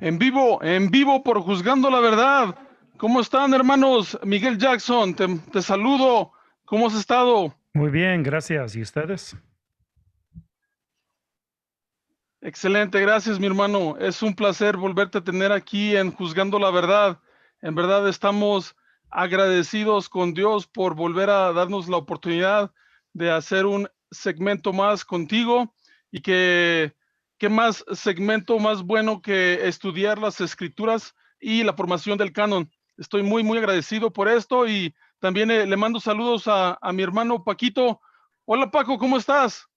En vivo por Juzgando la Verdad. ¿Cómo están, hermanos? Miguel Jackson, te saludo. ¿Cómo has estado? Muy bien, gracias. ¿Y ustedes? Excelente, gracias, mi hermano. Es un placer volverte a tener aquí en Juzgando la Verdad. En verdad estamos agradecidos con Dios por volver a darnos la oportunidad de hacer un segmento más contigo y qué más segmento más bueno que estudiar las escrituras y la formación del canon. Estoy muy agradecido por esto y también le mando saludos a mi hermano Paquito. Hola Paco, ¿cómo estás?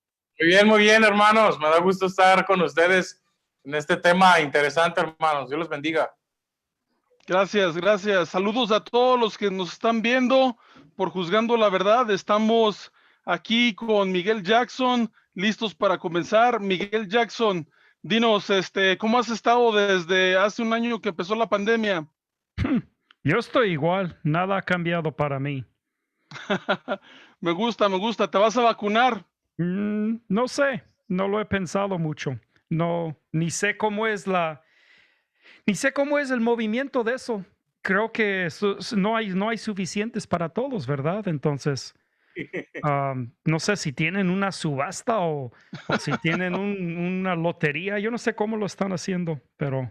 Muy bien, hermanos. Me da gusto estar con ustedes en este tema interesante, hermanos. Dios los bendiga. Gracias, gracias. Saludos a todos los que nos están viendo por Juzgando la Verdad. Estamos aquí con Miguel Jackson, listos para comenzar. Miguel Jackson, dinos, ¿cómo has estado desde hace un año que empezó la pandemia? Yo estoy igual, nada ha cambiado para mí. Me gusta. ¿Te vas a vacunar? No sé, no lo he pensado mucho. No, ni sé cómo es el movimiento de eso. Creo que no hay suficientes para todos, ¿verdad? Entonces, no sé si tienen una subasta o si tienen una lotería. Yo no sé cómo lo están haciendo, pero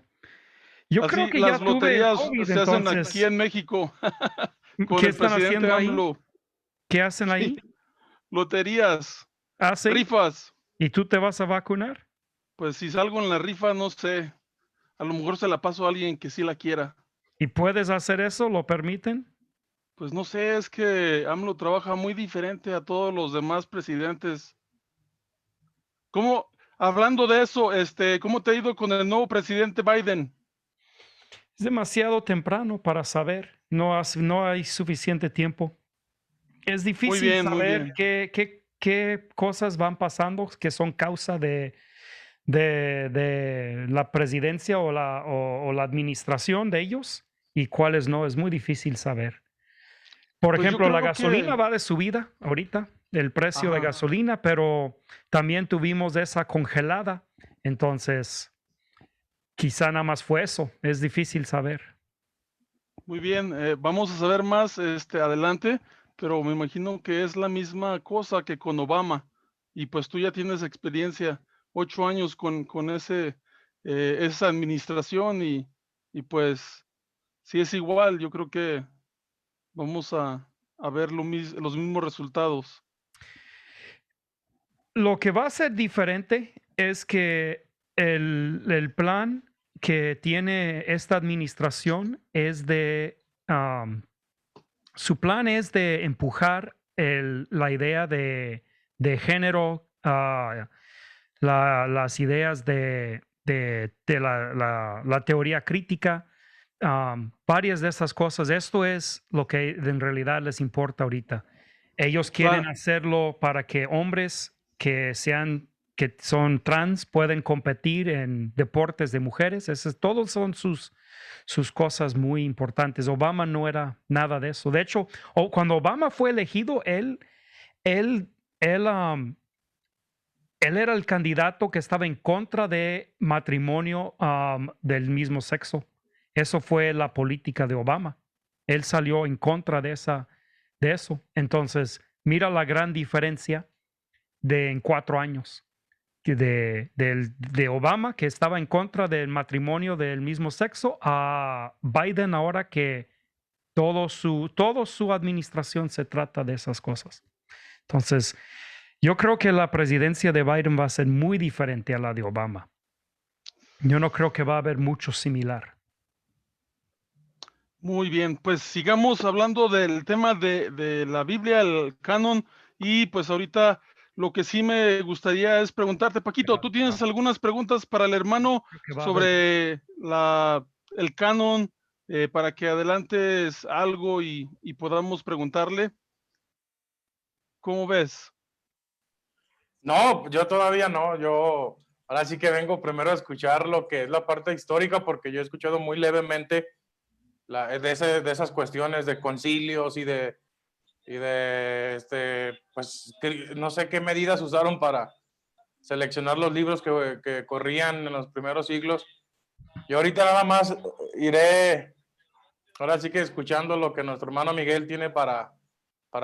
yo creo Así, que ya las tuve loterías COVID, se hacen aquí entonces, en México con ¿qué el están presidente haciendo ahí? AMLO. ¿Qué hacen Sí, ahí? loterías, ¿Ah, sí? rifas. ¿Y tú te vas a vacunar? Pues si salgo en la rifa, no sé. A lo mejor se la paso a alguien que sí la quiera. ¿Y puedes hacer eso? ¿Lo permiten? Pues no sé, es que AMLO trabaja muy diferente a todos los demás presidentes. ¿Cómo, hablando de eso, cómo te ha ido con el nuevo presidente Biden? Es demasiado temprano para saber. No hay suficiente tiempo. Es difícil Muy saber bien. qué cosas van pasando que son causa de la presidencia o la administración de ellos y cuáles no. Es muy difícil saber. Por Pues yo ejemplo, la creo gasolina que, va de subida ahorita, el precio de ajá, gasolina, pero también tuvimos esa congelada. Entonces, quizá nada más fue eso. Es difícil saber. muy bien. Vamos a saber más, adelante, pero me imagino que es la misma cosa que con Obama. Y pues tú ya tienes experiencia, 8 años con esa administración y pues si es igual, yo creo que vamos a ver los mismos resultados. Lo que va a ser diferente es que el plan que tiene esta administración es su plan es de empujar la idea de género, las ideas de la teoría crítica, varias de esas cosas. Esto es lo que en realidad les importa ahorita. Ellos quieren Claro, hacerlo para que hombres que son trans pueden competir en deportes de mujeres. Todos son sus cosas muy importantes. Obama no era nada de eso. De hecho, cuando Obama fue elegido, él, él, um, él era el candidato que estaba en contra de matrimonio del mismo sexo. Eso fue la política de Obama. Él salió en contra de eso. Entonces, mira la gran diferencia en 4 años de Obama, que estaba en contra del matrimonio del mismo sexo, a Biden ahora que toda su administración se trata de esas cosas. Entonces, yo creo que la presidencia de Biden va a ser muy diferente a la de Obama. Yo no creo que va a haber mucho similar. muy bien. Pues sigamos hablando del tema de la Biblia, el canon, y pues ahorita lo que sí me gustaría es preguntarte, Paquito, ¿tú tienes algunas preguntas para el hermano Creo que va a haber. sobre el canon, para que adelantes algo y podamos preguntarle? ¿Cómo ves? No, yo todavía no. Yo ahora sí que vengo primero a escuchar lo que es la parte histórica, porque yo he escuchado muy levemente de esas cuestiones de concilios pues no sé qué medidas usaron para seleccionar los libros que corrían en los primeros siglos. Yo ahorita nada más iré, ahora sí que escuchando lo que nuestro hermano Miguel tiene para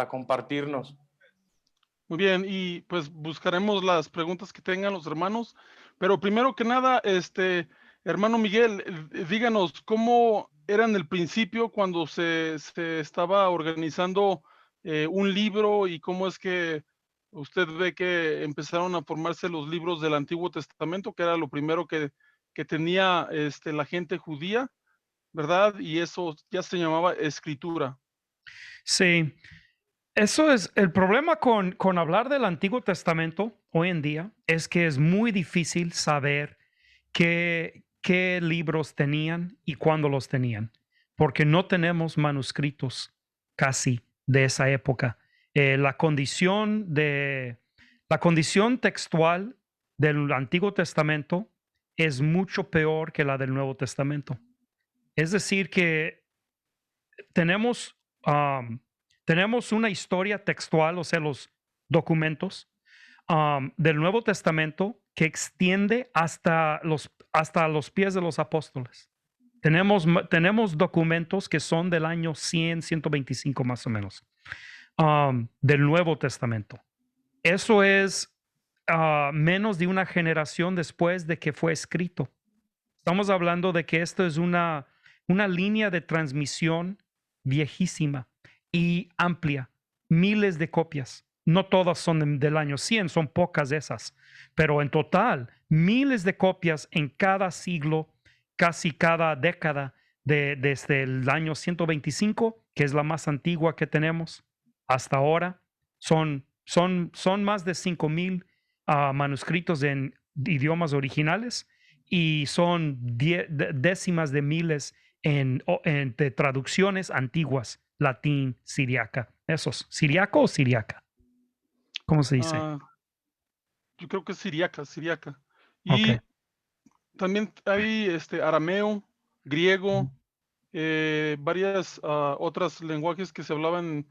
compartirnos. Muy bien, y pues buscaremos las preguntas que tengan los hermanos, pero primero que nada, hermano Miguel, díganos cómo era en el principio cuando se estaba organizando un libro y cómo es que usted ve que empezaron a formarse los libros del Antiguo Testamento, que era lo primero que tenía la gente judía, ¿verdad? Y eso ya se llamaba escritura. Sí, eso es el problema con hablar del Antiguo Testamento hoy en día, es que es muy difícil saber qué libros tenían y cuándo los tenían, porque no tenemos manuscritos casi de esa época. La condición textual del Antiguo Testamento es mucho peor que la del Nuevo Testamento. Es decir, que tenemos, tenemos una historia textual, o sea, los documentos del Nuevo Testamento que extiende hasta los pies de los apóstoles. Tenemos documentos que son del año 100, 125 más o menos, del Nuevo Testamento. Eso es menos de una generación después de que fue escrito. Estamos hablando de que esto es una línea de transmisión viejísima y amplia, miles de copias. No todas son del año 100, son pocas de esas, pero en total, miles de copias en cada siglo, casi cada década, desde el año 125, que es la más antigua que tenemos, hasta ahora. Son más de 5,000 manuscritos en idiomas originales y son décimas de miles de traducciones antiguas, latín, siriaca. ¿Esos? ¿Siriaco o siriaca? ¿Cómo se dice? Yo creo que es siriaca. Ok. Y también hay arameo, griego, varias otras lenguajes que se hablaban,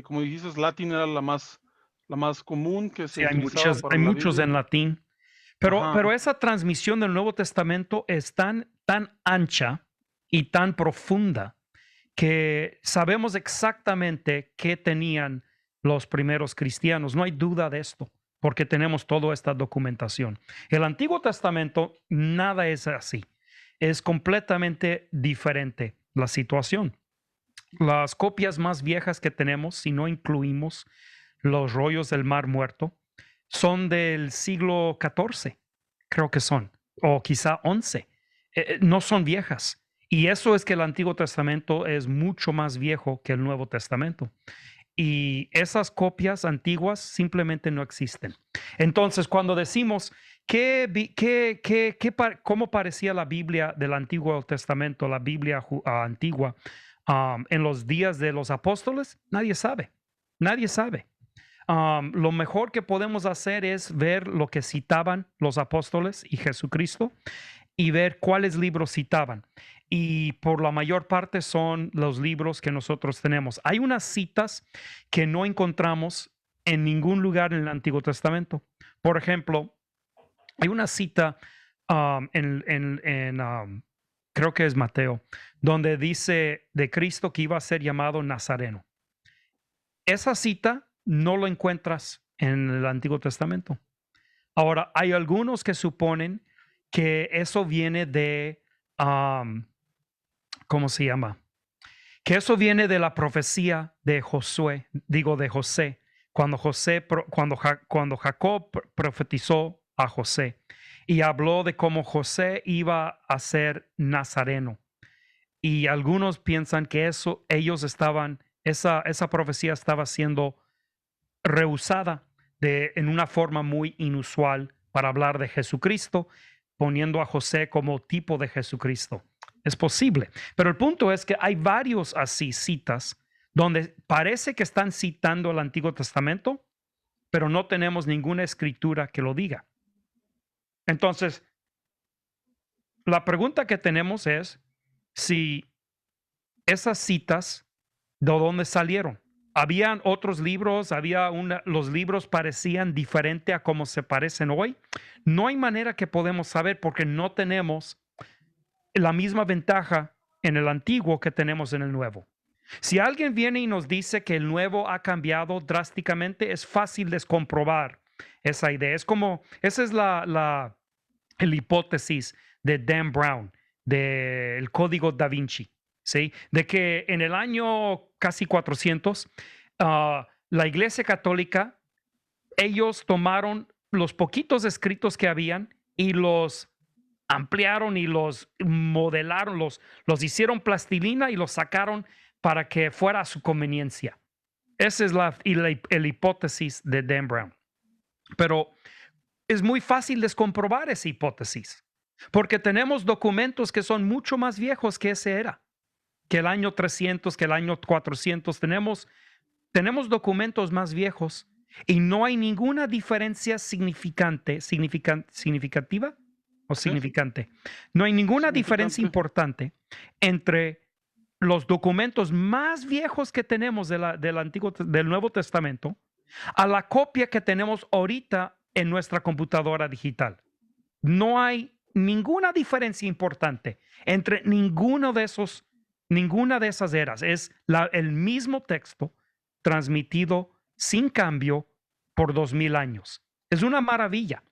como dijiste, latín era la más común que se Sí, hay utilizaba para la muchos Biblia. en latín. Pero Ajá. esa transmisión del Nuevo Testamento es tan ancha y tan profunda que sabemos exactamente qué tenían los primeros cristianos. No hay duda de esto, porque tenemos toda esta documentación. El Antiguo Testamento, nada es así. Es completamente diferente la situación. Las copias más viejas que tenemos, si no incluimos los rollos del Mar Muerto, son del siglo XIV, creo que son, o quizá XI. No son viejas. Y eso es que el Antiguo Testamento es mucho más viejo que el Nuevo Testamento. Y esas copias antiguas simplemente no existen. Entonces, cuando decimos cómo parecía la Biblia del Antiguo Testamento, la Biblia antigua, en los días de los apóstoles, nadie sabe. Nadie sabe. Lo mejor que podemos hacer es ver lo que citaban los apóstoles y Jesucristo y ver cuáles libros citaban. Y por la mayor parte son los libros que nosotros tenemos. Hay unas citas que no encontramos en ningún lugar en el Antiguo Testamento. Por ejemplo, hay una cita creo que es Mateo, donde dice de Cristo que iba a ser llamado Nazareno. Esa cita no lo encuentras en el Antiguo Testamento. Ahora, hay algunos que suponen que eso viene de, ¿cómo se llama? Que eso viene de la profecía de Josué, de José, cuando Jacob profetizó a José y habló de cómo José iba a ser nazareno. Y algunos piensan que esa profecía estaba siendo rehusada en una forma muy inusual para hablar de Jesucristo, poniendo a José como tipo de Jesucristo. Es posible, pero el punto es que hay varios así citas donde parece que están citando el Antiguo Testamento, pero no tenemos ninguna escritura que lo diga. Entonces, la pregunta que tenemos es si esas citas, ¿de dónde salieron? Habían otros libros, los libros parecían diferente a como se parecen hoy. No hay manera que podemos saber porque no tenemos la misma ventaja en el antiguo que tenemos en el nuevo. Si alguien viene y nos dice que el nuevo ha cambiado drásticamente, es fácil descomprobar esa idea. Esa es la hipótesis de Dan Brown, del Código Da Vinci, ¿sí? De que en el año casi 400, la Iglesia Católica, ellos tomaron los poquitos escritos que habían y los ampliaron y los modelaron, los hicieron plastilina y los sacaron para que fuera a su conveniencia. Esa es la hipótesis de Dan Brown. Pero es muy fácil descomprobar esa hipótesis, porque tenemos documentos que son mucho más viejos que ese era, que el año 300, que el año 400. Tenemos documentos más viejos y no hay ninguna diferencia significativa o significante. No hay ninguna diferencia importante entre los documentos más viejos que tenemos del Nuevo Testamento a la copia que tenemos ahorita en nuestra computadora digital. No hay ninguna diferencia importante entre ninguna de esas eras. Es el mismo texto transmitido sin cambio por 2000 años. Es una maravilla.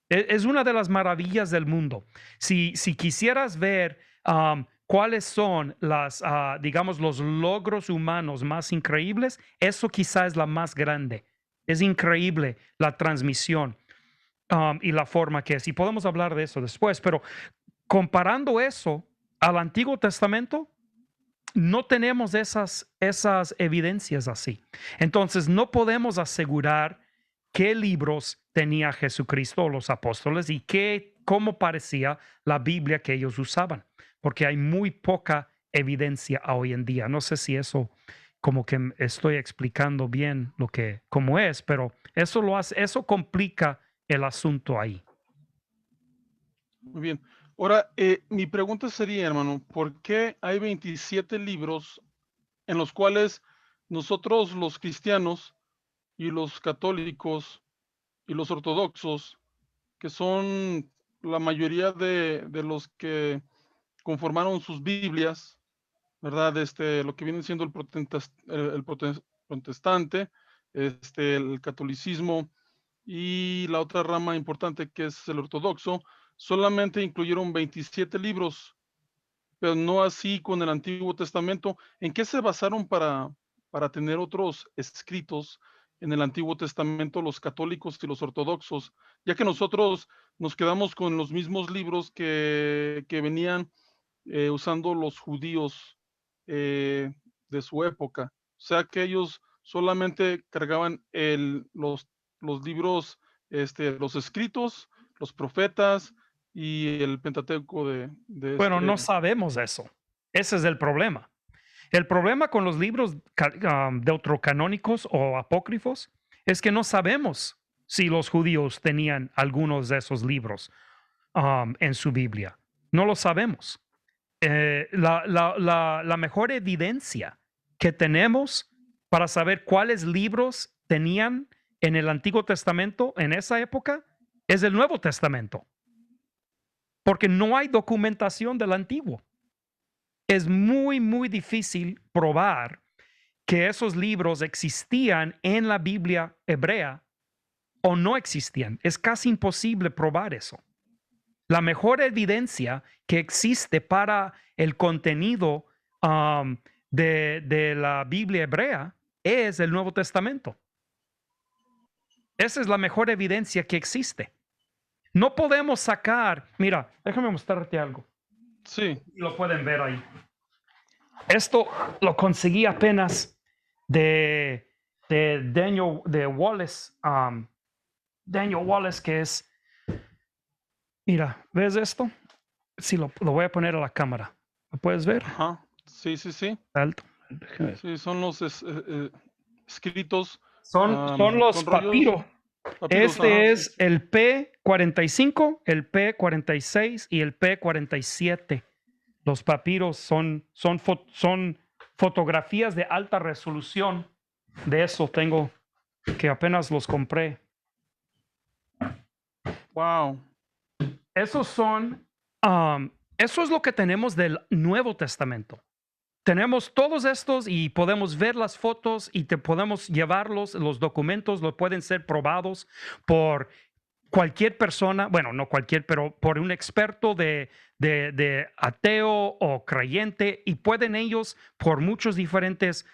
Es una de las maravillas del mundo. Si quisieras ver cuáles son digamos, los logros humanos más increíbles, eso quizá es la más grande. Es increíble la transmisión y la forma que es. Y podemos hablar de eso después, pero comparando eso al Antiguo Testamento, no tenemos esas evidencias así. Entonces, no podemos asegurar qué libros tenía Jesucristo o los apóstoles y cómo parecía la Biblia que ellos usaban, porque hay muy poca evidencia hoy en día. No sé si eso, como que estoy explicando bien cómo es, pero eso complica el asunto ahí. Muy bien. Ahora, mi pregunta sería, hermano, ¿por qué hay 27 libros en los cuales nosotros los cristianos y los católicos y los ortodoxos, que son la mayoría de los que conformaron sus Biblias, ¿verdad? Lo que viene siendo el protestante, el catolicismo y la otra rama importante que es el ortodoxo, solamente incluyeron 27 libros, pero no así con el Antiguo Testamento. ¿En qué se basaron para tener otros escritos en el Antiguo Testamento los católicos y los ortodoxos? Ya que nosotros nos quedamos con los mismos libros que venían usando los judíos de su época. O sea que ellos solamente cargaban los libros, los escritos, los profetas y el Pentateuco Bueno, no sabemos eso. Ese es el problema. El problema con los libros deuterocanónicos o apócrifos es que no sabemos si los judíos tenían algunos de esos libros en su Biblia. No lo sabemos. La mejor evidencia que tenemos para saber cuáles libros tenían en el Antiguo Testamento en esa época es el Nuevo Testamento, porque no hay documentación del Antiguo. Es muy, muy difícil probar que esos libros existían en la Biblia hebrea o no existían. Es casi imposible probar eso. La mejor evidencia que existe para el contenido de la Biblia hebrea es el Nuevo Testamento. Esa es la mejor evidencia que existe. No podemos sacar, mira, déjame mostrarte algo. Sí. Lo pueden ver ahí. Esto lo conseguí apenas de Daniel Wallace. Daniel Wallace, que es, mira, ¿ves esto? Sí, lo voy a poner a la cámara. ¿Lo puedes ver? Ajá. Sí, sí, sí. Alto. Sí, son los escritos. Son los papiros. Este es el P45, el P46 y el P47. Los papiros son fotografías de alta resolución. De eso tengo, que apenas los compré. Wow. Esos son Eso es lo que tenemos del Nuevo Testamento. Tenemos todos estos y podemos ver las fotos y te podemos llevarlos, los documentos lo pueden ser probados por cualquier persona, bueno, no cualquier, pero por un experto de ateo o creyente, y pueden ellos, por muchas diferentes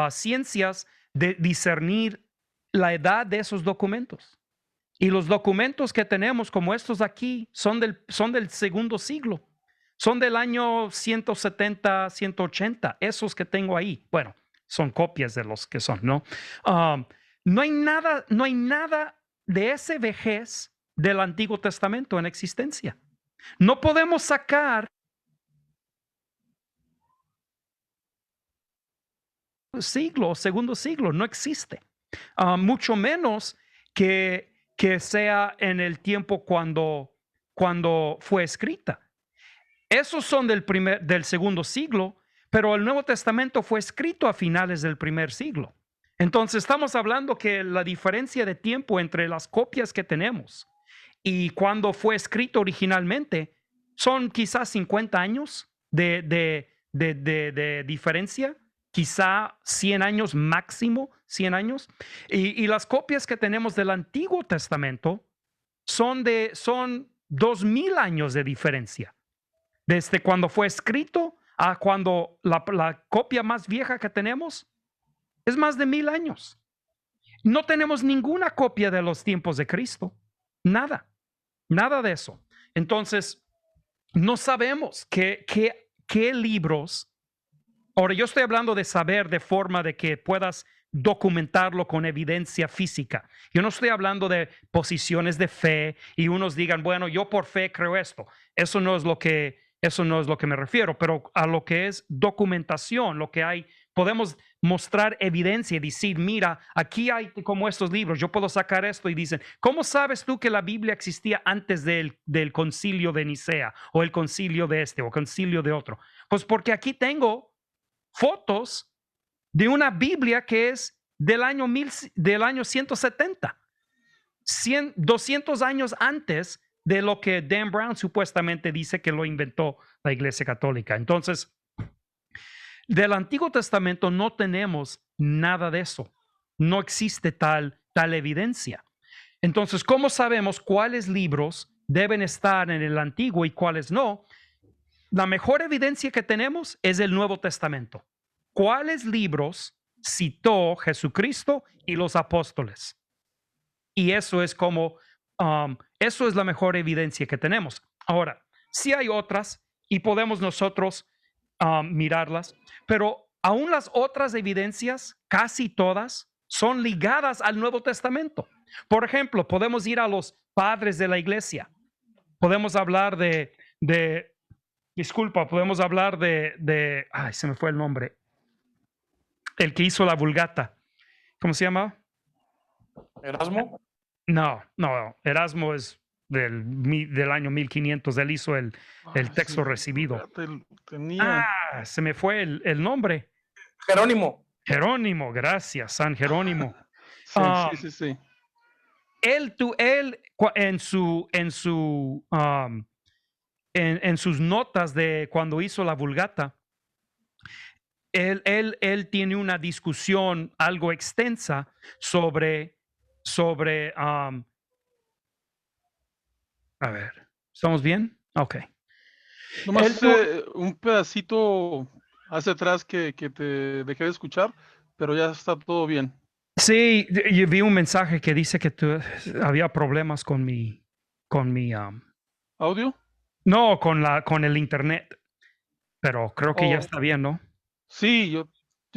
ciencias, discernir la edad de esos documentos. Y los documentos que tenemos, como estos aquí, son del segundo siglo. Son del año 170, 180, esos que tengo ahí. Bueno, son copias de los que son, ¿no? No hay nada de ese vejez del Antiguo Testamento en existencia. No podemos sacar siglo o segundo siglo, no existe. Mucho menos que sea en el tiempo cuando fue escrita. Esos son del segundo siglo, pero el Nuevo Testamento fue escrito a finales del primer siglo. Entonces estamos hablando que la diferencia de tiempo entre las copias que tenemos y cuando fue escrito originalmente son quizás 50 años de diferencia, quizá 100 años máximo, 100 años. Y las copias que tenemos del Antiguo Testamento son 2000 años de diferencia. Desde cuando fue escrito a cuando la copia más vieja que tenemos es más de 1000 años. No tenemos ninguna copia de los tiempos de Cristo. Nada de eso. Entonces, no sabemos qué libros. Ahora, yo estoy hablando de saber de forma de que puedas documentarlo con evidencia física. Yo no estoy hablando de posiciones de fe y unos digan, bueno, yo por fe creo esto. Eso no es lo que me refiero, pero a lo que es documentación, lo que hay, podemos mostrar evidencia y decir, mira, aquí hay como estos libros, yo puedo sacar esto y dicen, ¿cómo sabes tú que la Biblia existía antes del concilio de Nicea o el concilio de este o concilio de otro? Pues porque aquí tengo fotos de una Biblia que es del año 170, 200 años antes de lo que Dan Brown supuestamente dice que lo inventó la Iglesia Católica. Entonces, del Antiguo Testamento no tenemos nada de eso. No existe tal evidencia. Entonces, ¿cómo sabemos cuáles libros deben estar en el Antiguo y cuáles no? La mejor evidencia que tenemos es el Nuevo Testamento. ¿Cuáles libros citó Jesucristo y los apóstoles? Y eso es eso es la mejor evidencia que tenemos. Ahora, sí hay otras y podemos nosotros mirarlas, pero aún las otras evidencias, casi todas, son ligadas al Nuevo Testamento. Por ejemplo, podemos ir a los padres de la iglesia. Podemos hablar podemos hablar ay, se me fue el nombre. El que hizo la Vulgata. ¿Cómo se llama? ¿Erasmo? No, Erasmo es del año 1500, él hizo el texto recibido. Se me fue el nombre. Jerónimo. Jerónimo, gracias, San Jerónimo. Sí. Él en sus notas de cuando hizo la Vulgata, él tiene una discusión algo extensa sobre a ver, ¿estamos bien? Ok. Nomás un pedacito hacia atrás que te dejé de escuchar, pero ya está todo bien. Sí, yo vi un mensaje que dice que había problemas con mi ¿Audio? No, con el internet, pero creo que ya está bien, ¿no? Sí, yo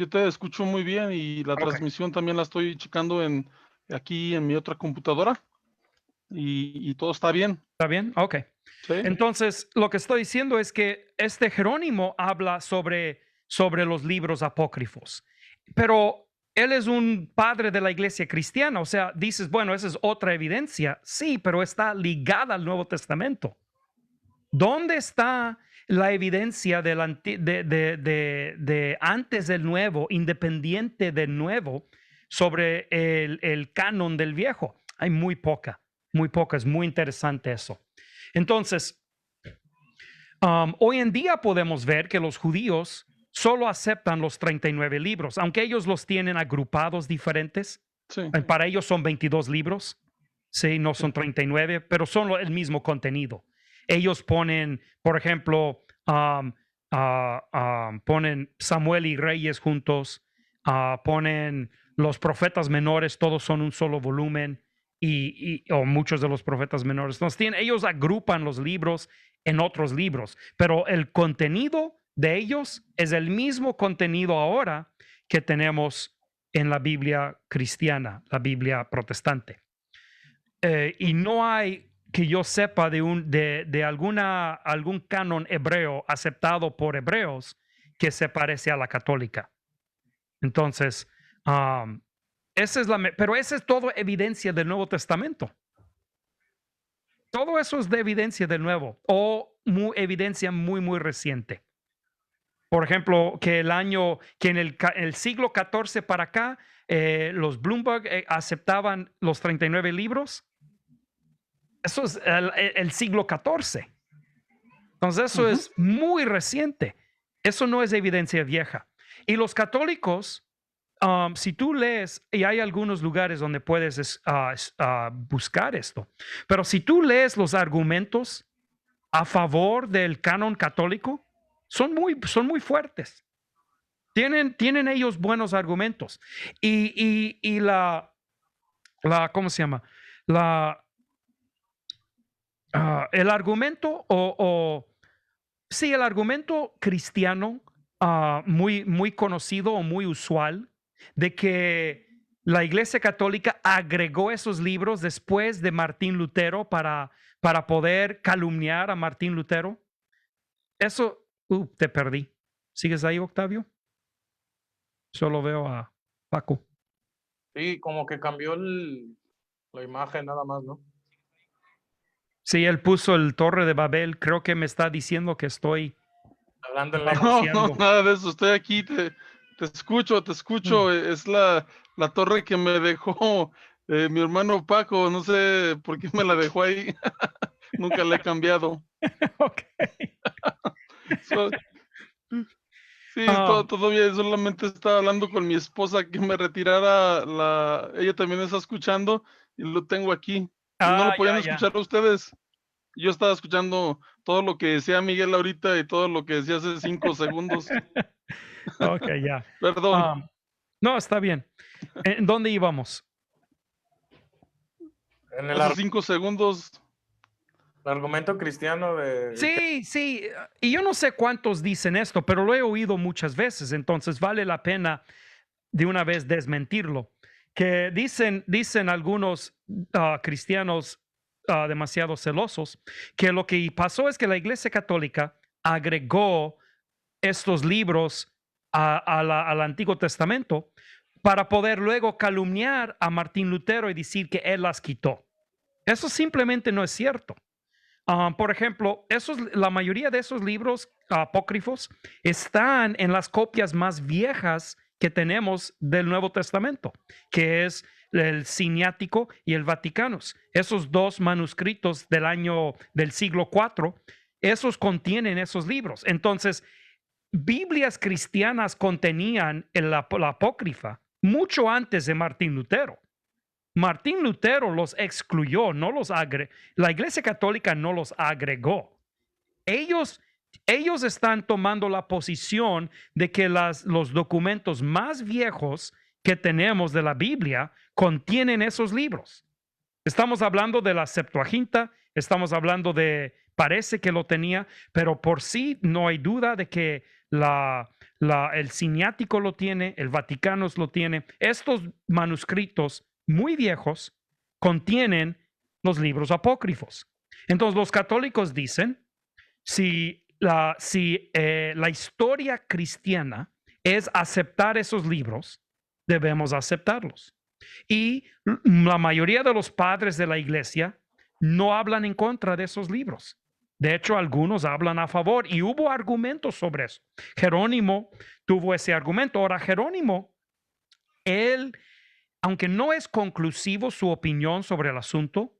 te escucho muy bien y la Okay. transmisión también la estoy checando aquí en mi otra computadora y todo está bien. ¿Está bien? Ok. ¿Sí? Entonces, lo que estoy diciendo es que este Jerónimo habla sobre los libros apócrifos, pero él es un padre de la iglesia cristiana, o sea, dices, bueno, esa es otra evidencia. Sí, pero está ligada al Nuevo Testamento. ¿Dónde está la evidencia de antes del Nuevo, independiente del Nuevo, sobre el canon del Viejo? Hay muy poca, es muy interesante eso. Entonces, Hoy en día podemos ver que los judíos solo aceptan los 39 libros, aunque ellos los tienen agrupados diferentes. Sí, Para ellos son 22 libros, sí, no son 39, pero son el mismo contenido. Ellos ponen, por ejemplo, ponen Samuel y Reyes juntos, ponen los profetas menores, todos son un solo volumen, o muchos de los profetas menores. Entonces, ellos agrupan los libros en otros libros, pero el contenido de ellos es el mismo contenido ahora que tenemos en la Biblia cristiana, la Biblia protestante. Y no hay que yo sepa de algún canon hebreo aceptado por hebreos que se parece a la católica. Entonces, pero esa es todo evidencia del Nuevo Testamento. Todo eso es de evidencia del Nuevo o evidencia muy, muy reciente. Por ejemplo, que en el siglo XIV para acá, los Bloomberg aceptaban los 39 libros. Eso es el siglo XIV. Entonces, eso es muy reciente. Eso no es evidencia vieja. Y los católicos, si tú lees, y hay algunos lugares donde puedes buscar esto, pero si tú lees los argumentos a favor del canon católico, son muy fuertes. Tienen ellos buenos argumentos. Y ¿cómo se llama? El argumento el argumento cristiano muy conocido o muy usual de que la Iglesia Católica agregó esos libros después de Martín Lutero para poder calumniar a Martín Lutero. Eso, te perdí. ¿Sigues ahí, Octavio? Solo veo a Paco. Sí, como que cambió la imagen nada más, ¿no? Sí, él puso el Torre de Babel. Creo que me está diciendo que estoy Hablando en no, baboseando. no, nada de eso, estoy aquí, te escucho, es la torre que me dejó mi hermano Paco, no sé por qué me la dejó ahí, nunca la he cambiado. Ok. Sí, todo bien, solamente estaba hablando con mi esposa que me retirara ella también está escuchando y lo tengo aquí. Y no lo podían escuchar ustedes. Yo estaba escuchando todo lo que decía Miguel ahorita y todo lo que decía hace 5 segundos. Ok, ya. Perdón. No, está bien. ¿En dónde íbamos? En el Hace 5 segundos. argumento cristiano de... Sí. Y yo no sé cuántos dicen esto, pero lo he oído muchas veces, entonces vale la pena de una vez desmentirlo. Que dicen algunos cristianos demasiado celosos que lo que pasó es que la Iglesia Católica agregó estos libros al Antiguo Testamento para poder luego calumniar a Martín Lutero y decir que él las quitó. Eso simplemente no es cierto. Por ejemplo, la mayoría de esos libros apócrifos están en las copias más viejas que tenemos del Nuevo Testamento, que es el Siniático y el Vaticanus. Esos dos manuscritos del siglo IV, esos contienen esos libros. Entonces, Biblias cristianas contenían la apócrifa mucho antes de Martín Lutero. Martín Lutero los excluyó, no los agregó. La Iglesia Católica no los agregó. Ellos están tomando la posición de que los documentos más viejos que tenemos de la Biblia contienen esos libros. Estamos hablando de la Septuaginta, estamos hablando parece que lo tenía, pero por sí no hay duda de que el Siniático lo tiene, el Vaticano lo tiene. Estos manuscritos muy viejos contienen los libros apócrifos. Entonces los católicos dicen, si la historia cristiana es aceptar esos libros, debemos aceptarlos. Y la mayoría de los padres de la iglesia no hablan en contra de esos libros. De hecho, algunos hablan a favor y hubo argumentos sobre eso. Jerónimo tuvo ese argumento. Ahora, Jerónimo, aunque no es conclusivo su opinión sobre el asunto,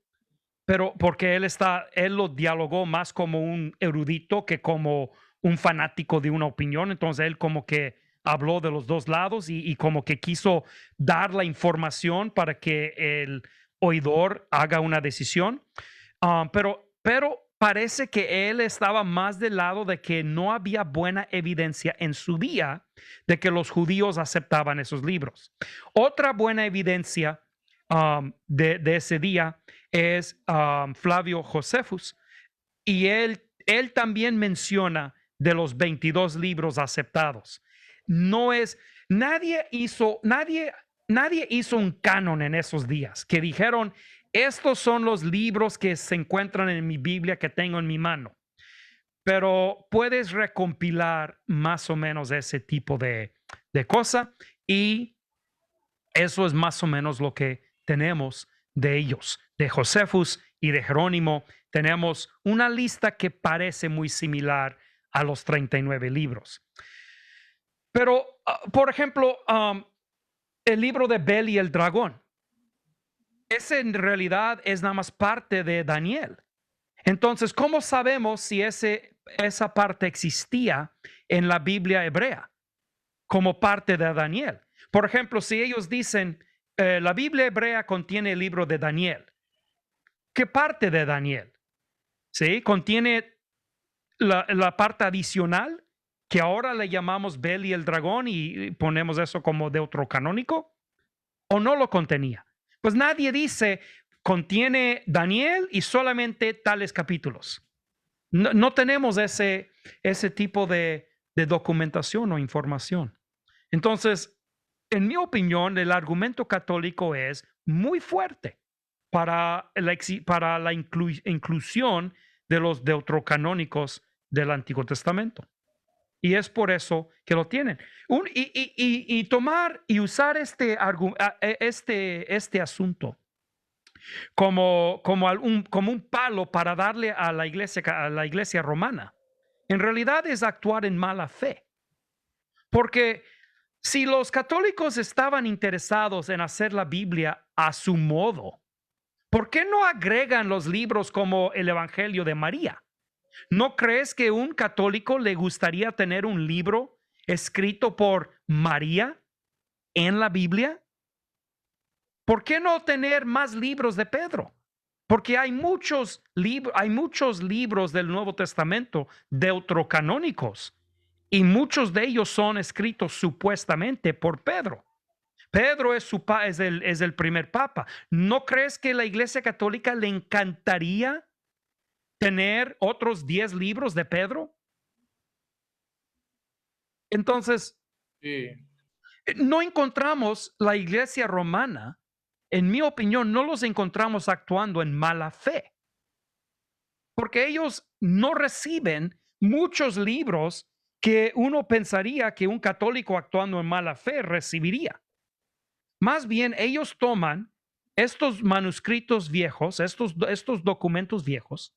pero porque él lo dialogó más como un erudito que como un fanático de una opinión. Entonces él como que habló de los dos lados y como que quiso dar la información para que el oidor haga una decisión. Pero parece que él estaba más del lado de que no había buena evidencia en su día de que los judíos aceptaban esos libros. Otra buena evidencia de ese día es Flavio Josephus, y él también menciona de los 22 libros aceptados. Nadie hizo un canon en esos días que dijeron, estos son los libros que se encuentran en mi Biblia que tengo en mi mano. Pero puedes recompilar más o menos ese tipo de cosa, y eso es más o menos lo que tenemos de ellos, de Josephus y de Jerónimo. Tenemos una lista que parece muy similar a los 39 libros. Pero, por ejemplo, el libro de Bel y el dragón, ese en realidad es nada más parte de Daniel. Entonces, ¿cómo sabemos si esa parte existía en la Biblia hebrea como parte de Daniel? Por ejemplo, si ellos dicen, la Biblia hebrea contiene el libro de Daniel, ¿qué parte de Daniel? ¿Sí? ¿Contiene la parte adicional que ahora le llamamos Bel y el dragón y ponemos eso como deuterocanónico? ¿O no lo contenía? Pues nadie dice, contiene Daniel y solamente tales capítulos. No tenemos ese tipo de documentación o información. Entonces, en mi opinión, el argumento católico es muy fuerte para la inclusión de los deuterocanónicos del Antiguo Testamento. Y es por eso que lo tienen. Y tomar y usar este asunto como un palo para darle a la iglesia romana, en realidad es actuar en mala fe. Porque si los católicos estaban interesados en hacer la Biblia a su modo, ¿por qué no agregan los libros como el Evangelio de María? ¿No crees que un católico le gustaría tener un libro escrito por María en la Biblia? ¿Por qué no tener más libros de Pedro? Porque hay muchos libros del Nuevo Testamento deuterocanónicos, y muchos de ellos son escritos supuestamente por Pedro. Pedro es el primer papa. ¿No crees que la Iglesia Católica le encantaría tener otros 10 libros de Pedro? Entonces, Sí. no encontramos la iglesia romana, en mi opinión, no los encontramos actuando en mala fe, porque ellos no reciben muchos libros que uno pensaría que un católico actuando en mala fe recibiría. Más bien, ellos toman estos manuscritos viejos, estos documentos viejos,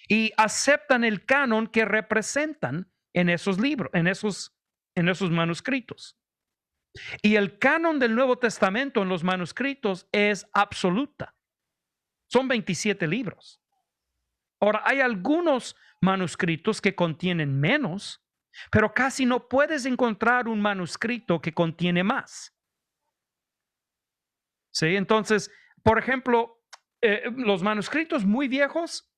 y aceptan el canon que representan en esos libros, en esos manuscritos. Y el canon del Nuevo Testamento en los manuscritos es absoluta. Son 27 libros. Ahora, hay algunos manuscritos que contienen menos, pero casi no puedes encontrar un manuscrito que contiene más. ¿Sí? Entonces, por ejemplo, los manuscritos muy viejos,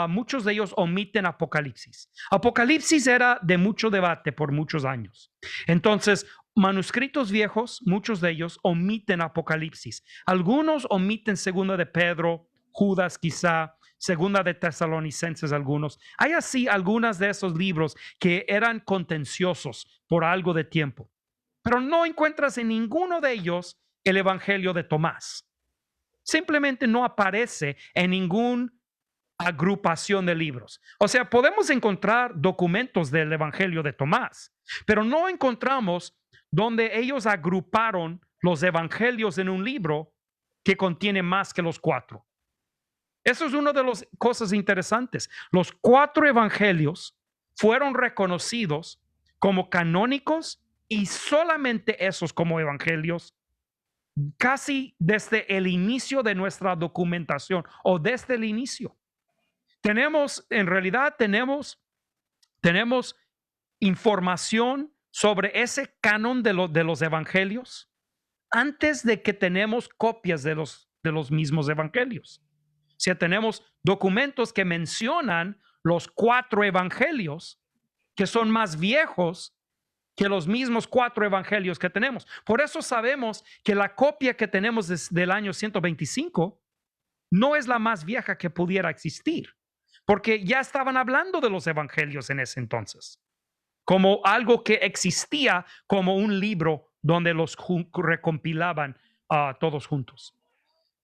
muchos de ellos omiten Apocalipsis. Apocalipsis era de mucho debate por muchos años. Entonces, manuscritos viejos, muchos de ellos omiten Apocalipsis. Algunos omiten Segunda de Pedro, Judas quizá, Segunda de Tesalonicenses algunos. Hay así algunas de esos libros que eran contenciosos por algo de tiempo. Pero no encuentras en ninguno de ellos el Evangelio de Tomás. Simplemente no aparece en ninguna agrupación de libros. O sea, podemos encontrar documentos del Evangelio de Tomás, pero no encontramos donde ellos agruparon los evangelios en un libro que contiene más que los 4. Eso es una de las cosas interesantes. Los 4 evangelios fueron reconocidos como canónicos, y solamente esos como evangelios casi desde el inicio de nuestra documentación o desde el inicio. En realidad tenemos información sobre ese canon de los evangelios antes de que tenemos copias de los mismos evangelios. O sea, tenemos documentos que mencionan los 4 evangelios que son más viejos que los mismos 4 evangelios que tenemos. Por eso sabemos que la copia que tenemos del año 125 no es la más vieja que pudiera existir, porque ya estaban hablando de los evangelios en ese entonces, como algo que existía como un libro donde los recompilaban todos juntos.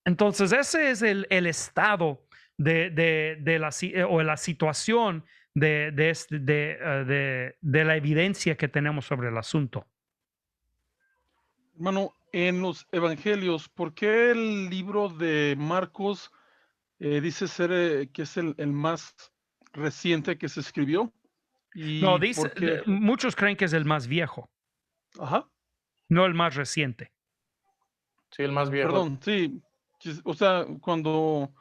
Entonces, ese es el estado de la situación de la evidencia que tenemos sobre el asunto. Hermano, en los evangelios, ¿por qué el libro de Marcos dice ser que es el más reciente que se escribió? No, ¿Y por qué? muchos creen que es el más viejo, Ajá, no el más reciente. Sí, el más viejo. perdón, sí. O sea, cuando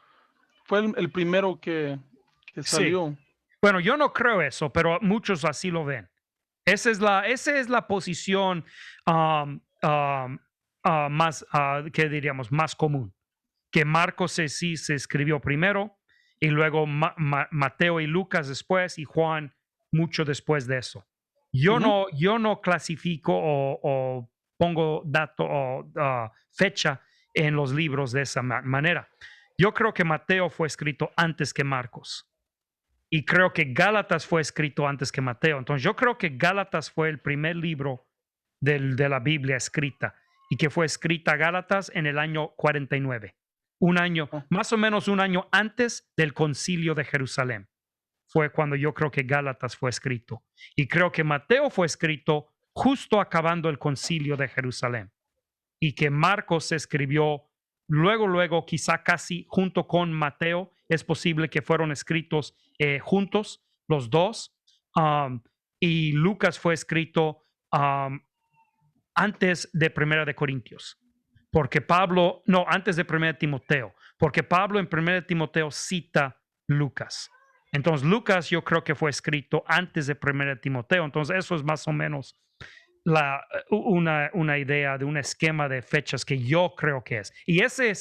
fue el primero que Sí. salió. Bueno, yo no creo eso, pero muchos así lo ven. Esa es la posición más, ¿qué diríamos? Más común. Que Marcos sí se escribió primero y luego Mateo y Lucas después y Juan mucho después de eso. Yo no clasifico o pongo dato o fecha en los libros de esa manera. Yo creo que Mateo fue escrito antes que Marcos. Y creo que Gálatas fue escrito antes que Mateo. Entonces yo creo que Gálatas fue el primer libro de la Biblia escrita y que fue escrita Gálatas en el año 49. Un año, más o menos un año antes del concilio de Jerusalén. Fue cuando yo creo que Gálatas fue escrito. Y creo que Mateo fue escrito justo acabando el concilio de Jerusalén. Y que Marcos se escribió luego, quizá casi junto con Mateo. Es posible que fueron escritos juntos, los dos. Y Lucas fue escrito antes de Primera de Corintios. Antes de Primera de Timoteo. Porque Pablo en Primera de Timoteo cita Lucas. Entonces Lucas yo creo que fue escrito antes de Primera de Timoteo. Entonces eso es más o menos una idea de un esquema de fechas que yo creo que es. Y ese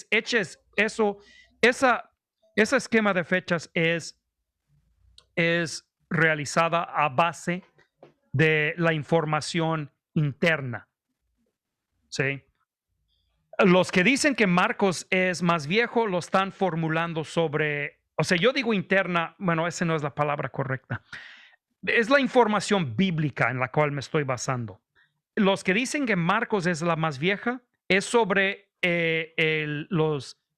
esquema de fechas es realizada a base de la información interna. ¿Sí? Los que dicen que Marcos es más viejo lo están formulando sobre, o sea, yo digo interna, bueno, esa no es la palabra correcta. Es la información bíblica en la cual me estoy basando. Los que dicen que Marcos es la más vieja es sobre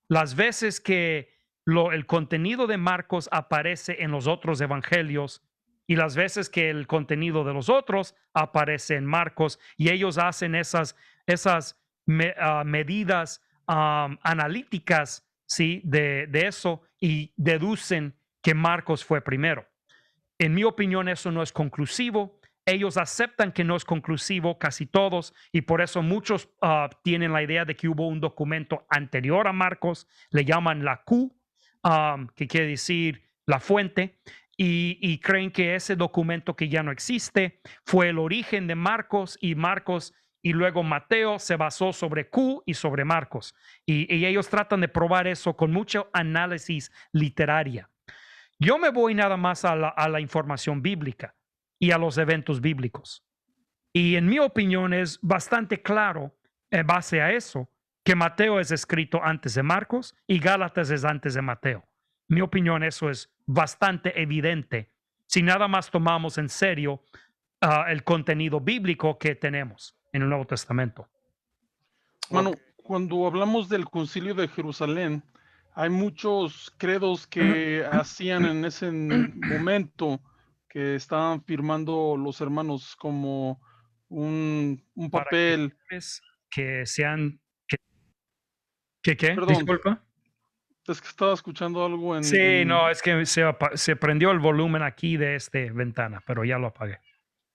las veces que el contenido de Marcos aparece en los otros evangelios y las veces que el contenido de los otros aparece en Marcos, y ellos hacen esas medidas analíticas, ¿sí? de eso, y deducen que Marcos fue primero. En mi opinión, eso no es conclusivo. Ellos aceptan que no es conclusivo, casi todos, y por eso muchos tienen la idea de que hubo un documento anterior a Marcos, le llaman la Q, que quiere decir la fuente, y creen que ese documento que ya no existe fue el origen de Marcos, y luego Mateo se basó sobre Q y sobre Marcos, y ellos tratan de probar eso con mucho análisis literaria. Yo me voy nada más a la información bíblica y a los eventos bíblicos. Y en mi opinión es bastante claro, en base a eso, que Mateo es escrito antes de Marcos y Gálatas es antes de Mateo. En mi opinión, eso es bastante evidente si nada más tomamos en serio el contenido bíblico que tenemos en el Nuevo Testamento. Bueno, cuando hablamos del Concilio de Jerusalén, hay muchos credos que hacían en ese momento, que estaban firmando los hermanos como un papel. Que sean... ¿Qué? Perdón, Disculpa. Es que estaba escuchando algo en... Sí, no, es que se prendió el volumen aquí de esta ventana, pero ya lo apagué.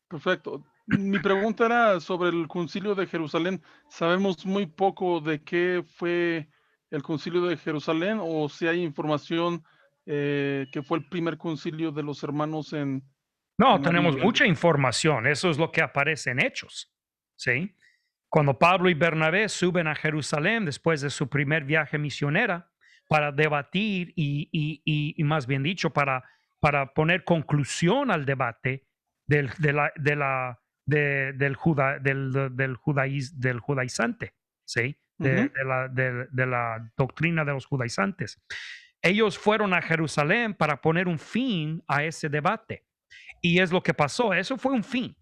Perfecto. Mi pregunta era sobre el Concilio de Jerusalén. Sabemos muy poco de qué fue el Concilio de Jerusalén o si hay información que fue el primer concilio de los hermanos No, en la tenemos Biblia. mucha información. Eso es lo que aparece en Hechos. ¿Sí? Cuando Pablo y Bernabé suben a Jerusalén después de su primer viaje misionera para debatir y más bien dicho, para poner conclusión al debate del, de la, de la, de- del, juda- del del judaizante, ¿sí? Ujú. De la doctrina de los judaizantes. Ellos fueron a Jerusalén para poner un fin a ese debate. Y es lo que pasó. Eso fue un fin,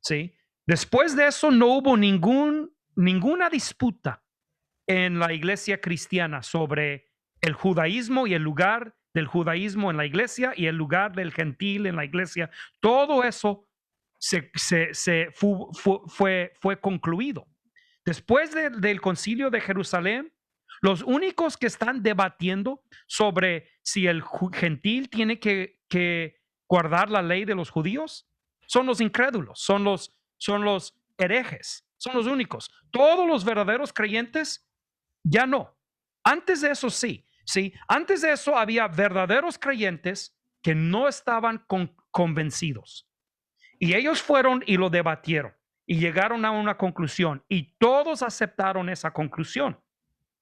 ¿sí? Después de eso no hubo ninguna disputa en la iglesia cristiana sobre el judaísmo y el lugar del judaísmo en la iglesia y el lugar del gentil en la iglesia. Todo eso fue concluido. Después del concilio de Jerusalén, los únicos que están debatiendo sobre si el gentil tiene que guardar la ley de los judíos son los incrédulos, son los herejes, son los únicos. Todos los verdaderos creyentes ya no. Antes de eso sí, sí. Antes de eso había verdaderos creyentes que no estaban convencidos. Y ellos fueron y lo debatieron y llegaron a una conclusión y todos aceptaron esa conclusión.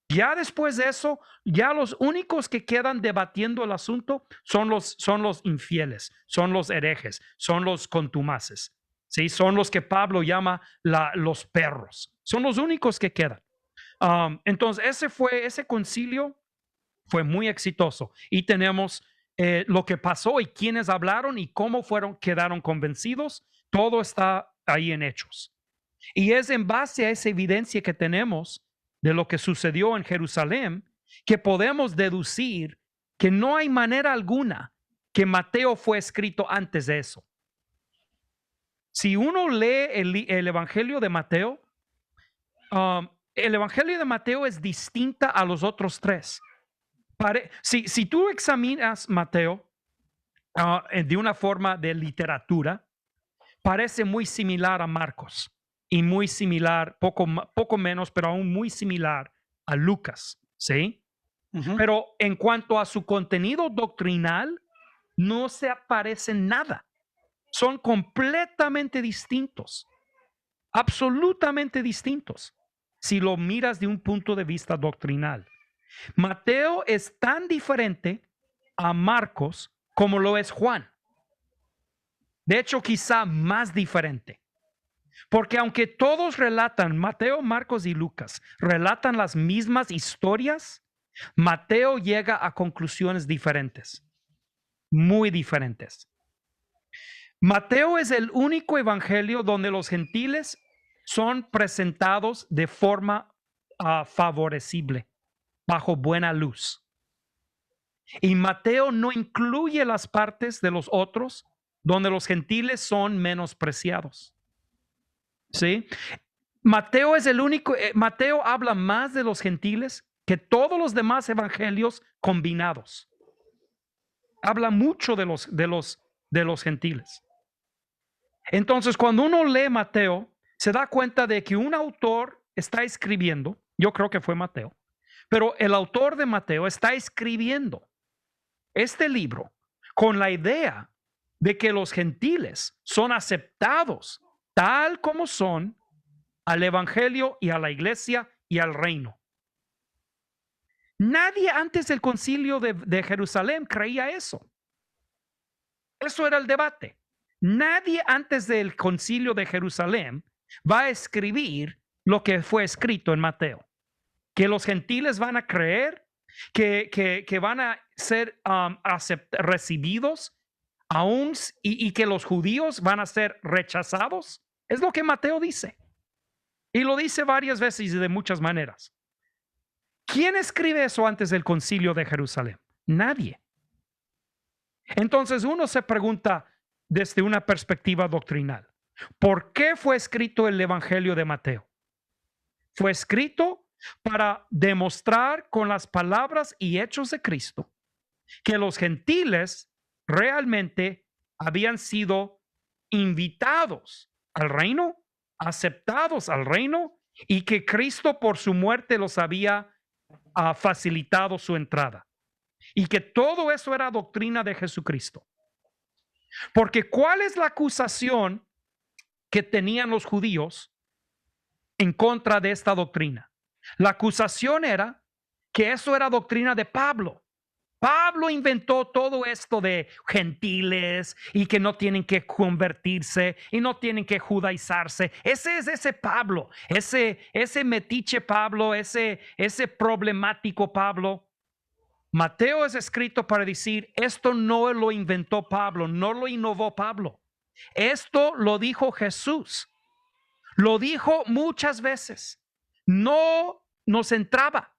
Ya después de eso, ya los únicos que quedan debatiendo el asunto son los infieles, son los herejes, son los contumaces, ¿sí? Son los que Pablo llama los perros. Son los únicos que quedan. Entonces, ese concilio fue muy exitoso y tenemos lo que pasó y quiénes hablaron y cómo quedaron convencidos. Todo está ahí en Hechos. Y es en base a esa evidencia que tenemos de lo que sucedió en Jerusalén que podemos deducir que no hay manera alguna que Mateo fue escrito antes de eso. Si uno lee el Evangelio de Mateo, el Evangelio de Mateo es distinta a los otros tres. Si tú examinas Mateo de una forma de literatura, parece muy similar a Marcos y muy similar, poco menos, pero aún muy similar a Lucas, ¿sí? Ujú. Pero en cuanto a su contenido doctrinal, no se aparecen nada. Son completamente distintos, absolutamente distintos, si lo miras de un punto de vista doctrinal. Mateo es tan diferente a Marcos como lo es Juan. De hecho, quizá más diferente. Porque aunque todos relatan, Mateo, Marcos y Lucas, relatan las mismas historias, Mateo llega a conclusiones diferentes, muy diferentes. Mateo es el único evangelio donde los gentiles son presentados de forma favorecible, bajo buena luz. Y Mateo no incluye las partes de los otros donde los gentiles son menospreciados. ¿Sí? Mateo es el único, Mateo habla más de los gentiles que todos los demás evangelios combinados. Habla mucho de los gentiles. Entonces, cuando uno lee Mateo, se da cuenta de que un autor está escribiendo, yo creo que fue Mateo, pero el autor de Mateo está escribiendo este libro con la idea de que los gentiles son aceptados tal como son al evangelio y a la iglesia y al reino. Nadie antes del concilio de Jerusalén creía eso. Eso era el debate. Nadie antes del concilio de Jerusalén va a escribir lo que fue escrito en Mateo. Que los gentiles van a creer, que van a ser recibidos aún y que los judíos van a ser rechazados. Es lo que Mateo dice. Y lo dice varias veces y de muchas maneras. ¿Quién escribe eso antes del concilio de Jerusalén? Nadie. Entonces uno se pregunta desde una perspectiva doctrinal, ¿por qué fue escrito el Evangelio de Mateo? Fue escrito para demostrar con las palabras y hechos de Cristo que los gentiles realmente habían sido invitados al reino, aceptados al reino, y que Cristo por su muerte los había facilitado su entrada. Y que todo eso era doctrina de Jesucristo. Porque ¿cuál es la acusación que tenían los judíos en contra de esta doctrina? La acusación era que eso era doctrina de Pablo. Pablo inventó todo esto de gentiles y que no tienen que convertirse y no tienen que judaizarse. Ese es ese Pablo, ese metiche Pablo, ese problemático Pablo. Mateo es escrito para decir, esto no lo inventó Pablo, no lo innovó Pablo. Esto lo dijo Jesús. Lo dijo muchas veces. No nos entraba.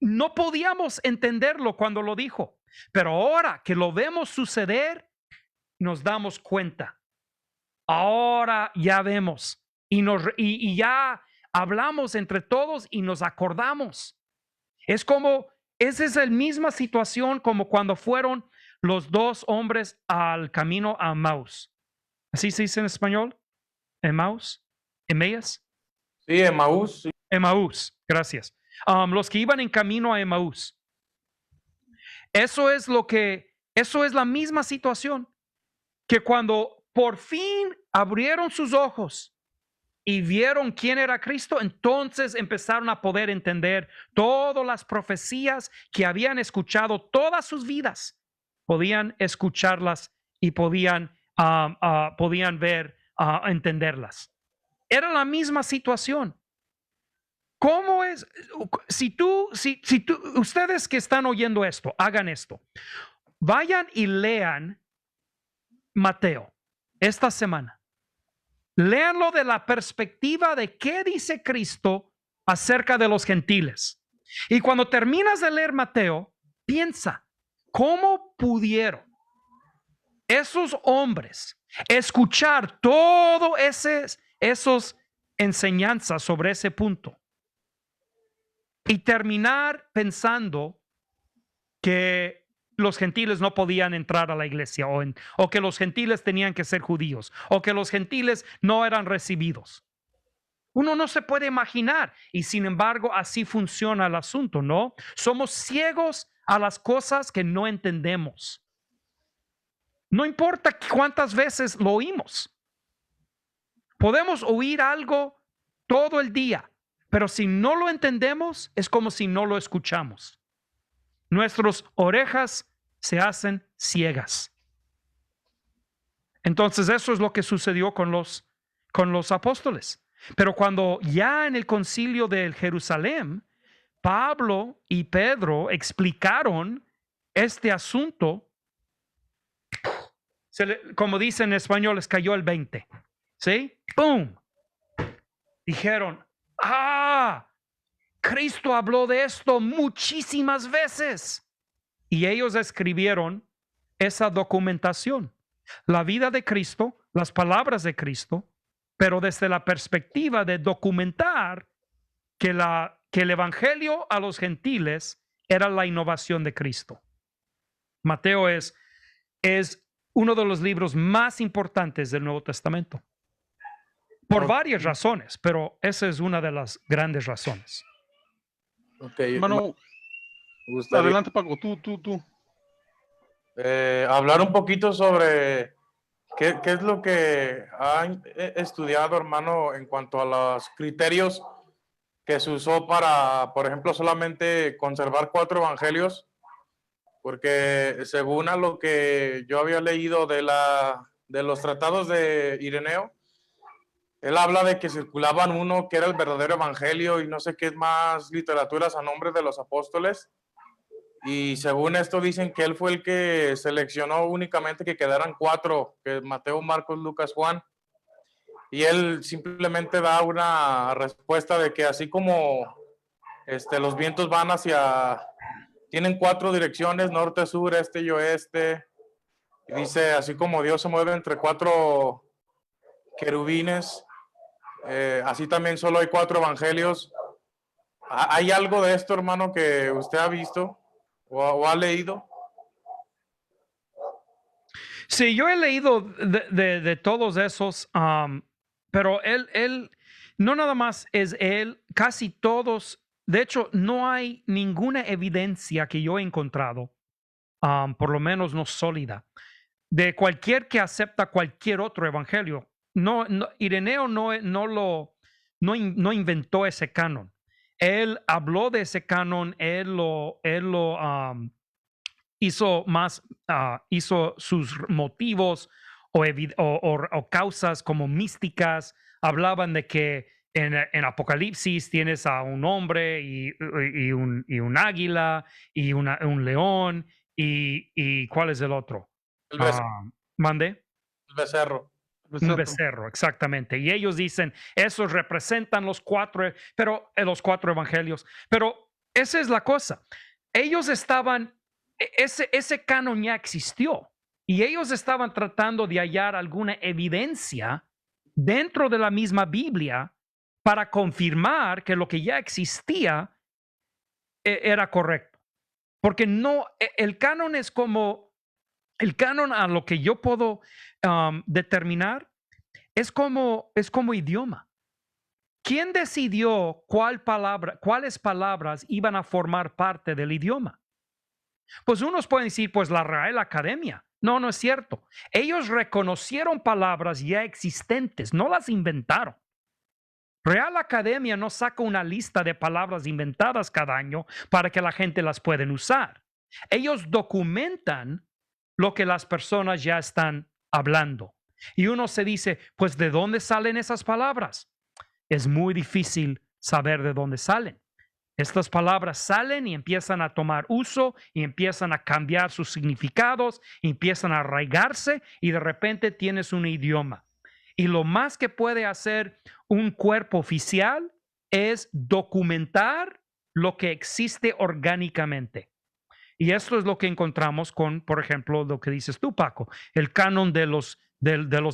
No podíamos entenderlo cuando lo dijo, pero ahora que lo vemos suceder, nos damos cuenta. Ahora ya vemos y ya hablamos entre todos y nos acordamos. Es como, esa es la misma situación como cuando fueron los dos hombres al camino a Emmaus. ¿Así se dice en español? Emmaus, Emmaus. Sí, Emaús. Sí. Emmaus, gracias. Los que iban en camino a Emmaus. Eso es la misma situación, que cuando por fin abrieron sus ojos y vieron quién era Cristo, entonces empezaron a poder entender todas las profecías que habían escuchado todas sus vidas. Podían escucharlas y podían ver, entenderlas. Era la misma situación. ¿Cómo es? Ustedes que están oyendo esto, hagan esto. Vayan y lean Mateo esta semana. Léanlo de la perspectiva de qué dice Cristo acerca de los gentiles. Y cuando terminas de leer Mateo, piensa, ¿cómo pudieron esos hombres escuchar todo esos enseñanzas sobre ese punto? Y terminar pensando que los gentiles no podían entrar a la iglesia o que los gentiles tenían que ser judíos o que los gentiles no eran recibidos. Uno no se puede imaginar y sin embargo así funciona el asunto, ¿no? Somos ciegos a las cosas que no entendemos. No importa cuántas veces lo oímos. Podemos oír algo todo el día. Pero si no lo entendemos, es como si no lo escuchamos. Nuestras orejas se hacen ciegas. Entonces eso es lo que sucedió con los apóstoles. Pero cuando ya en el concilio de Jerusalén, Pablo y Pedro explicaron este asunto, como dicen en español, les cayó el 20. ¿Sí? ¡Pum! Dijeron, Cristo habló de esto muchísimas veces. Y ellos escribieron esa documentación, la vida de Cristo, las palabras de Cristo, pero desde la perspectiva de documentar que el evangelio a los gentiles era la innovación de Cristo. Mateo es uno de los libros más importantes del Nuevo Testamento. Por varias razones, pero esa es una de las grandes razones. Okay. Hermano, adelante, Paco, tú. Hablar un poquito sobre qué es lo que han estudiado, hermano, en cuanto a los criterios que se usó para, por ejemplo, solamente conservar 4 evangelios, porque según a lo que yo había leído de los tratados de Ireneo, él habla de que circulaban uno que era el verdadero evangelio y no sé qué más literaturas a nombre de los apóstoles. Y según esto dicen que él fue el que seleccionó únicamente que quedaran 4, que Mateo, Marcos, Lucas, Juan. Y él simplemente da una respuesta de que así como los vientos van tienen 4 direcciones, norte, sur, este y oeste. Y dice, así como Dios se mueve entre 4 querubines, así también solo hay 4 evangelios. ¿Hay algo de esto, hermano, que usted ha visto o ha leído? Sí, yo he leído de todos esos. pero él, no nada más es él, casi todos, de hecho, no hay ninguna evidencia que yo he encontrado, por lo menos no sólida, de cualquier que acepta cualquier otro evangelio. Ireneo no inventó ese canon. Él habló de ese canon, él lo hizo más, hizo sus motivos o causas como místicas. Hablaban de que en Apocalipsis tienes a un hombre y un águila y un león y ¿cuál es el otro? El becerro. ¿Mande? El becerro. Un becerro, exactamente. Y ellos dicen, esos representan los cuatro evangelios. Pero esa es la cosa. Ellos estaban, ese canon ya existió. Y ellos estaban tratando de hallar alguna evidencia dentro de la misma Biblia para confirmar que lo que ya existía era correcto. Porque no, el canon es como, el canon a lo que yo puedo determinar es como idioma. ¿Quién decidió cuáles palabras iban a formar parte del idioma? Pues unos pueden decir, pues la Real Academia. No, no es cierto. Ellos reconocieron palabras ya existentes, no las inventaron. Real Academia no saca una lista de palabras inventadas cada año para que la gente las pueda usar. Ellos documentan lo que las personas ya están hablando. Y uno se dice, pues ¿de dónde salen esas palabras? Es muy difícil saber de dónde salen. Estas palabras salen y empiezan a tomar uso y empiezan a cambiar sus significados, empiezan a arraigarse y de repente tienes un idioma. Y lo más que puede hacer un cuerpo oficial es documentar lo que existe orgánicamente. Y esto es lo que encontramos con, por ejemplo, lo que dices tú, Paco, el canon de los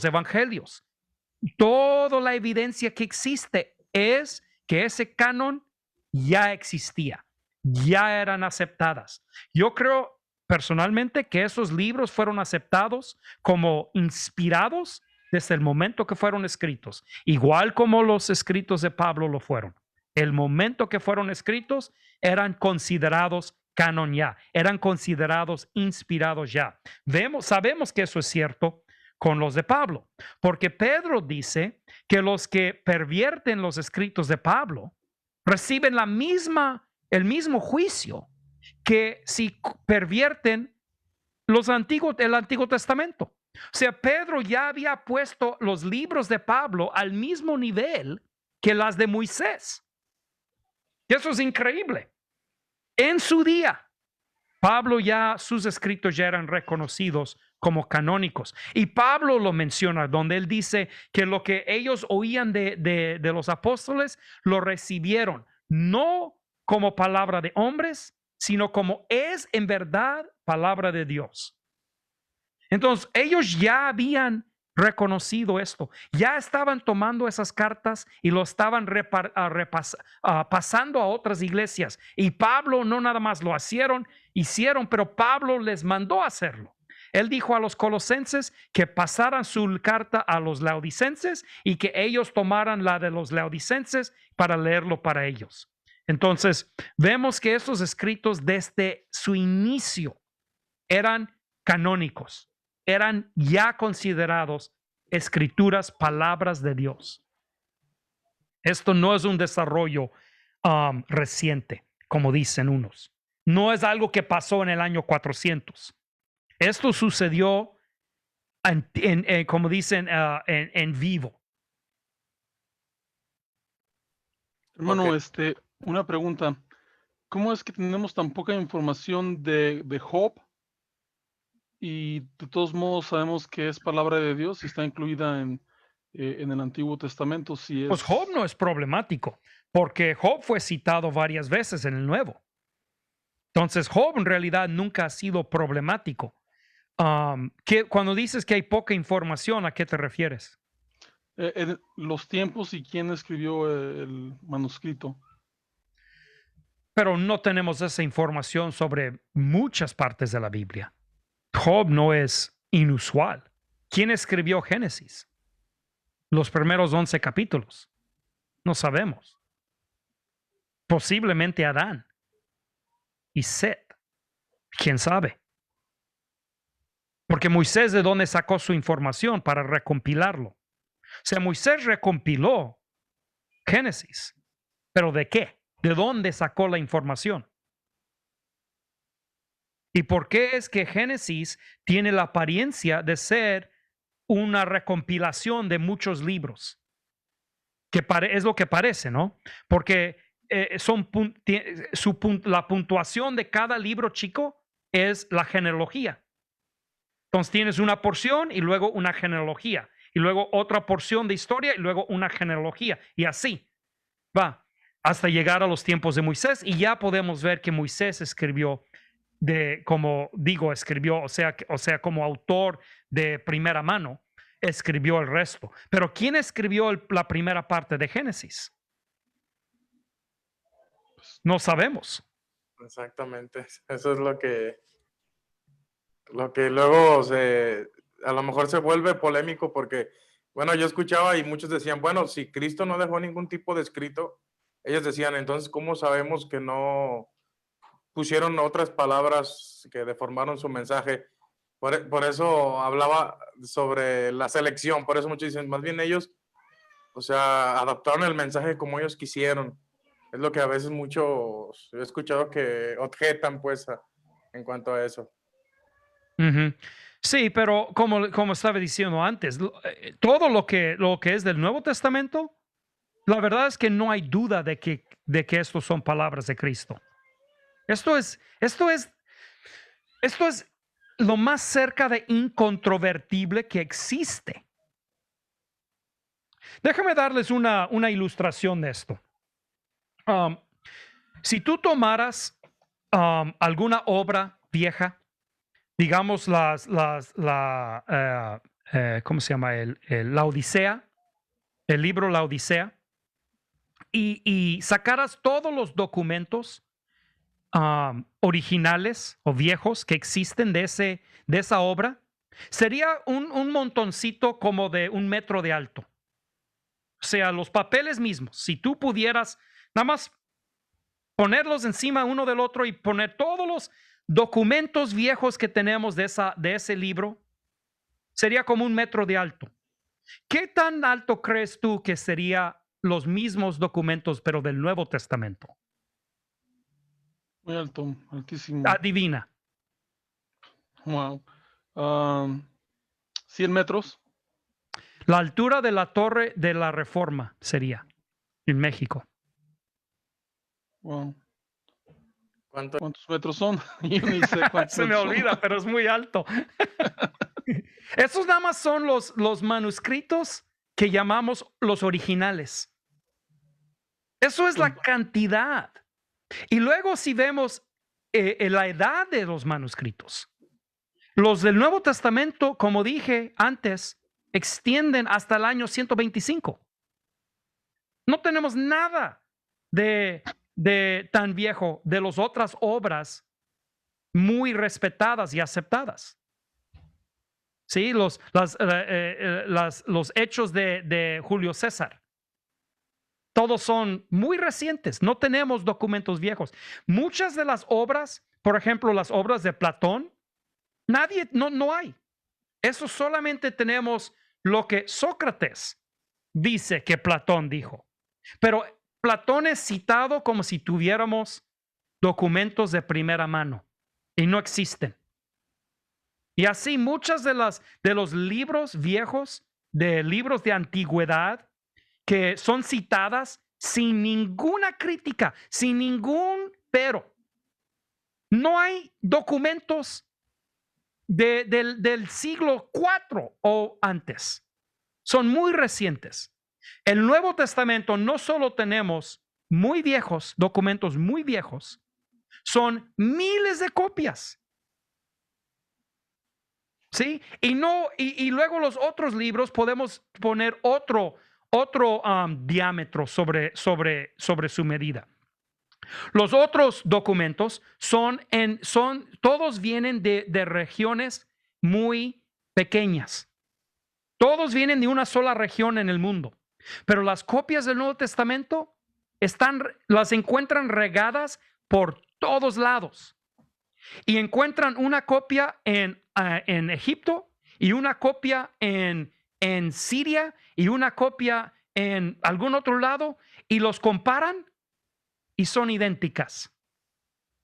evangelios. Toda la evidencia que existe es que ese canon ya existía, ya eran aceptadas. Yo creo personalmente que esos libros fueron aceptados como inspirados desde el momento que fueron escritos, igual como los escritos de Pablo lo fueron. El momento que fueron escritos eran considerados canon ya, eran considerados inspirados ya. Sabemos que eso es cierto con los de Pablo, porque Pedro dice que los que pervierten los escritos de Pablo reciben el mismo juicio que si pervierten el Antiguo Testamento. O sea, Pedro ya había puesto los libros de Pablo al mismo nivel que las de Moisés. Y eso es increíble. En su día, Pablo sus escritos ya eran reconocidos como canónicos. Y Pablo lo menciona, donde él dice que lo que ellos oían de los apóstoles lo recibieron, no como palabra de hombres, sino como es en verdad palabra de Dios. Entonces, ellos ya habían reconocido esto, ya estaban tomando esas cartas y lo estaban pasando a otras iglesias. Y Pablo no nada más lo hicieron, pero Pablo les mandó a hacerlo. Él dijo a los colosenses que pasaran su carta a los laodicenses y que ellos tomaran la de los laodicenses para leerlo para ellos. Entonces, vemos que esos escritos desde su inicio eran canónicos, eran ya considerados escrituras, palabras de Dios. Esto no es un desarrollo reciente, como dicen unos. No es algo que pasó en el año 400. Esto sucedió, como dicen, en vivo. Hermano, una pregunta. ¿Cómo es que tenemos tan poca información de Job? Y de todos modos sabemos que es palabra de Dios y está incluida en el Antiguo Testamento. Pues Job no es problemático, porque Job fue citado varias veces en el Nuevo. Entonces, Job en realidad nunca ha sido problemático. Cuando dices que hay poca información, ¿a qué te refieres? En los tiempos y quién escribió el manuscrito. Pero no tenemos esa información sobre muchas partes de la Biblia. Job no es inusual. ¿Quién escribió Génesis? los primeros 11 capítulos. No sabemos. Posiblemente Adán y Set. ¿Quién sabe? Porque Moisés, ¿de dónde sacó su información para recompilarlo? O sea, Moisés recompiló Génesis. ¿Pero de qué? ¿De dónde sacó la información? ¿Y por qué es que Génesis tiene la apariencia de ser una recompilación de muchos libros? Que es lo que parece, ¿no? Porque la puntuación de cada libro, chico, es la genealogía. Entonces tienes una porción y luego una genealogía, y luego otra porción de historia y luego una genealogía, y así va hasta llegar a los tiempos de Moisés, y ya podemos ver que Moisés escribió o sea, como autor de primera mano, escribió el resto. Pero ¿quién escribió la primera parte de Génesis? No sabemos. Exactamente. Eso es lo que luego a lo mejor se vuelve polémico porque, bueno, yo escuchaba y muchos decían, bueno, si Cristo no dejó ningún tipo de escrito, ellos decían, entonces, ¿cómo sabemos que no pusieron otras palabras que deformaron su mensaje? Por eso hablaba sobre la selección, por eso muchos dicen, más bien ellos, o sea, adaptaron el mensaje como ellos quisieron. Es lo que a veces muchos he escuchado que objetan, pues, en cuanto a eso. Sí, pero como estaba diciendo antes, todo lo que es del Nuevo Testamento, la verdad es que no hay duda de que estos son palabras de Cristo. Esto es lo más cerca de incontrovertible que existe. Déjame darles una ilustración de esto. Si tú tomaras alguna obra vieja, digamos ¿cómo se llama? La Odisea, el libro La Odisea, y sacaras todos los documentos originales o viejos que existen de esa obra, sería un montoncito como de 1 metro de alto. O sea, los papeles mismos, si tú pudieras nada más ponerlos encima uno del otro y poner todos los documentos viejos que tenemos de ese libro, sería como 1 metro de alto. ¿Qué tan alto crees tú que serían los mismos documentos, pero del Nuevo Testamento? Muy alto, altísimo. Adivina. Wow. 100 metros. La altura de la Torre de la Reforma sería en México. Wow. ¿Cuánto? ¿Cuántos metros son? Yo ni sé cuántos Se me metros son. olvida, pero es muy alto. Esos nada más son los manuscritos que llamamos los originales. Eso es la cantidad. Y luego si vemos la edad de los manuscritos, los del Nuevo Testamento, como dije antes, extienden hasta el año 125. No tenemos nada de tan viejo de las otras obras muy respetadas y aceptadas. Sí, los hechos de Julio César. Todos son muy recientes, no tenemos documentos viejos. Muchas de las obras, por ejemplo, las obras de Platón, no hay. Eso solamente tenemos lo que Sócrates dice que Platón dijo. Pero Platón es citado como si tuviéramos documentos de primera mano y no existen. Y así muchas de los libros viejos, de libros de antigüedad, que son citadas sin ninguna crítica, sin ningún pero. No hay documentos del siglo IV o antes. Son muy recientes. El Nuevo Testamento no solo tenemos muy viejos, documentos muy viejos, son miles de copias. ¿Sí? Y luego los otros libros podemos poner otro diámetro sobre su medida. Los otros documentos todos vienen de regiones muy pequeñas. Todos vienen de una sola región en el mundo. Pero las copias del Nuevo Testamento las encuentran regadas por todos lados. Y encuentran una copia en Egipto y una copia en Siria y una copia en algún otro lado y los comparan y son idénticas.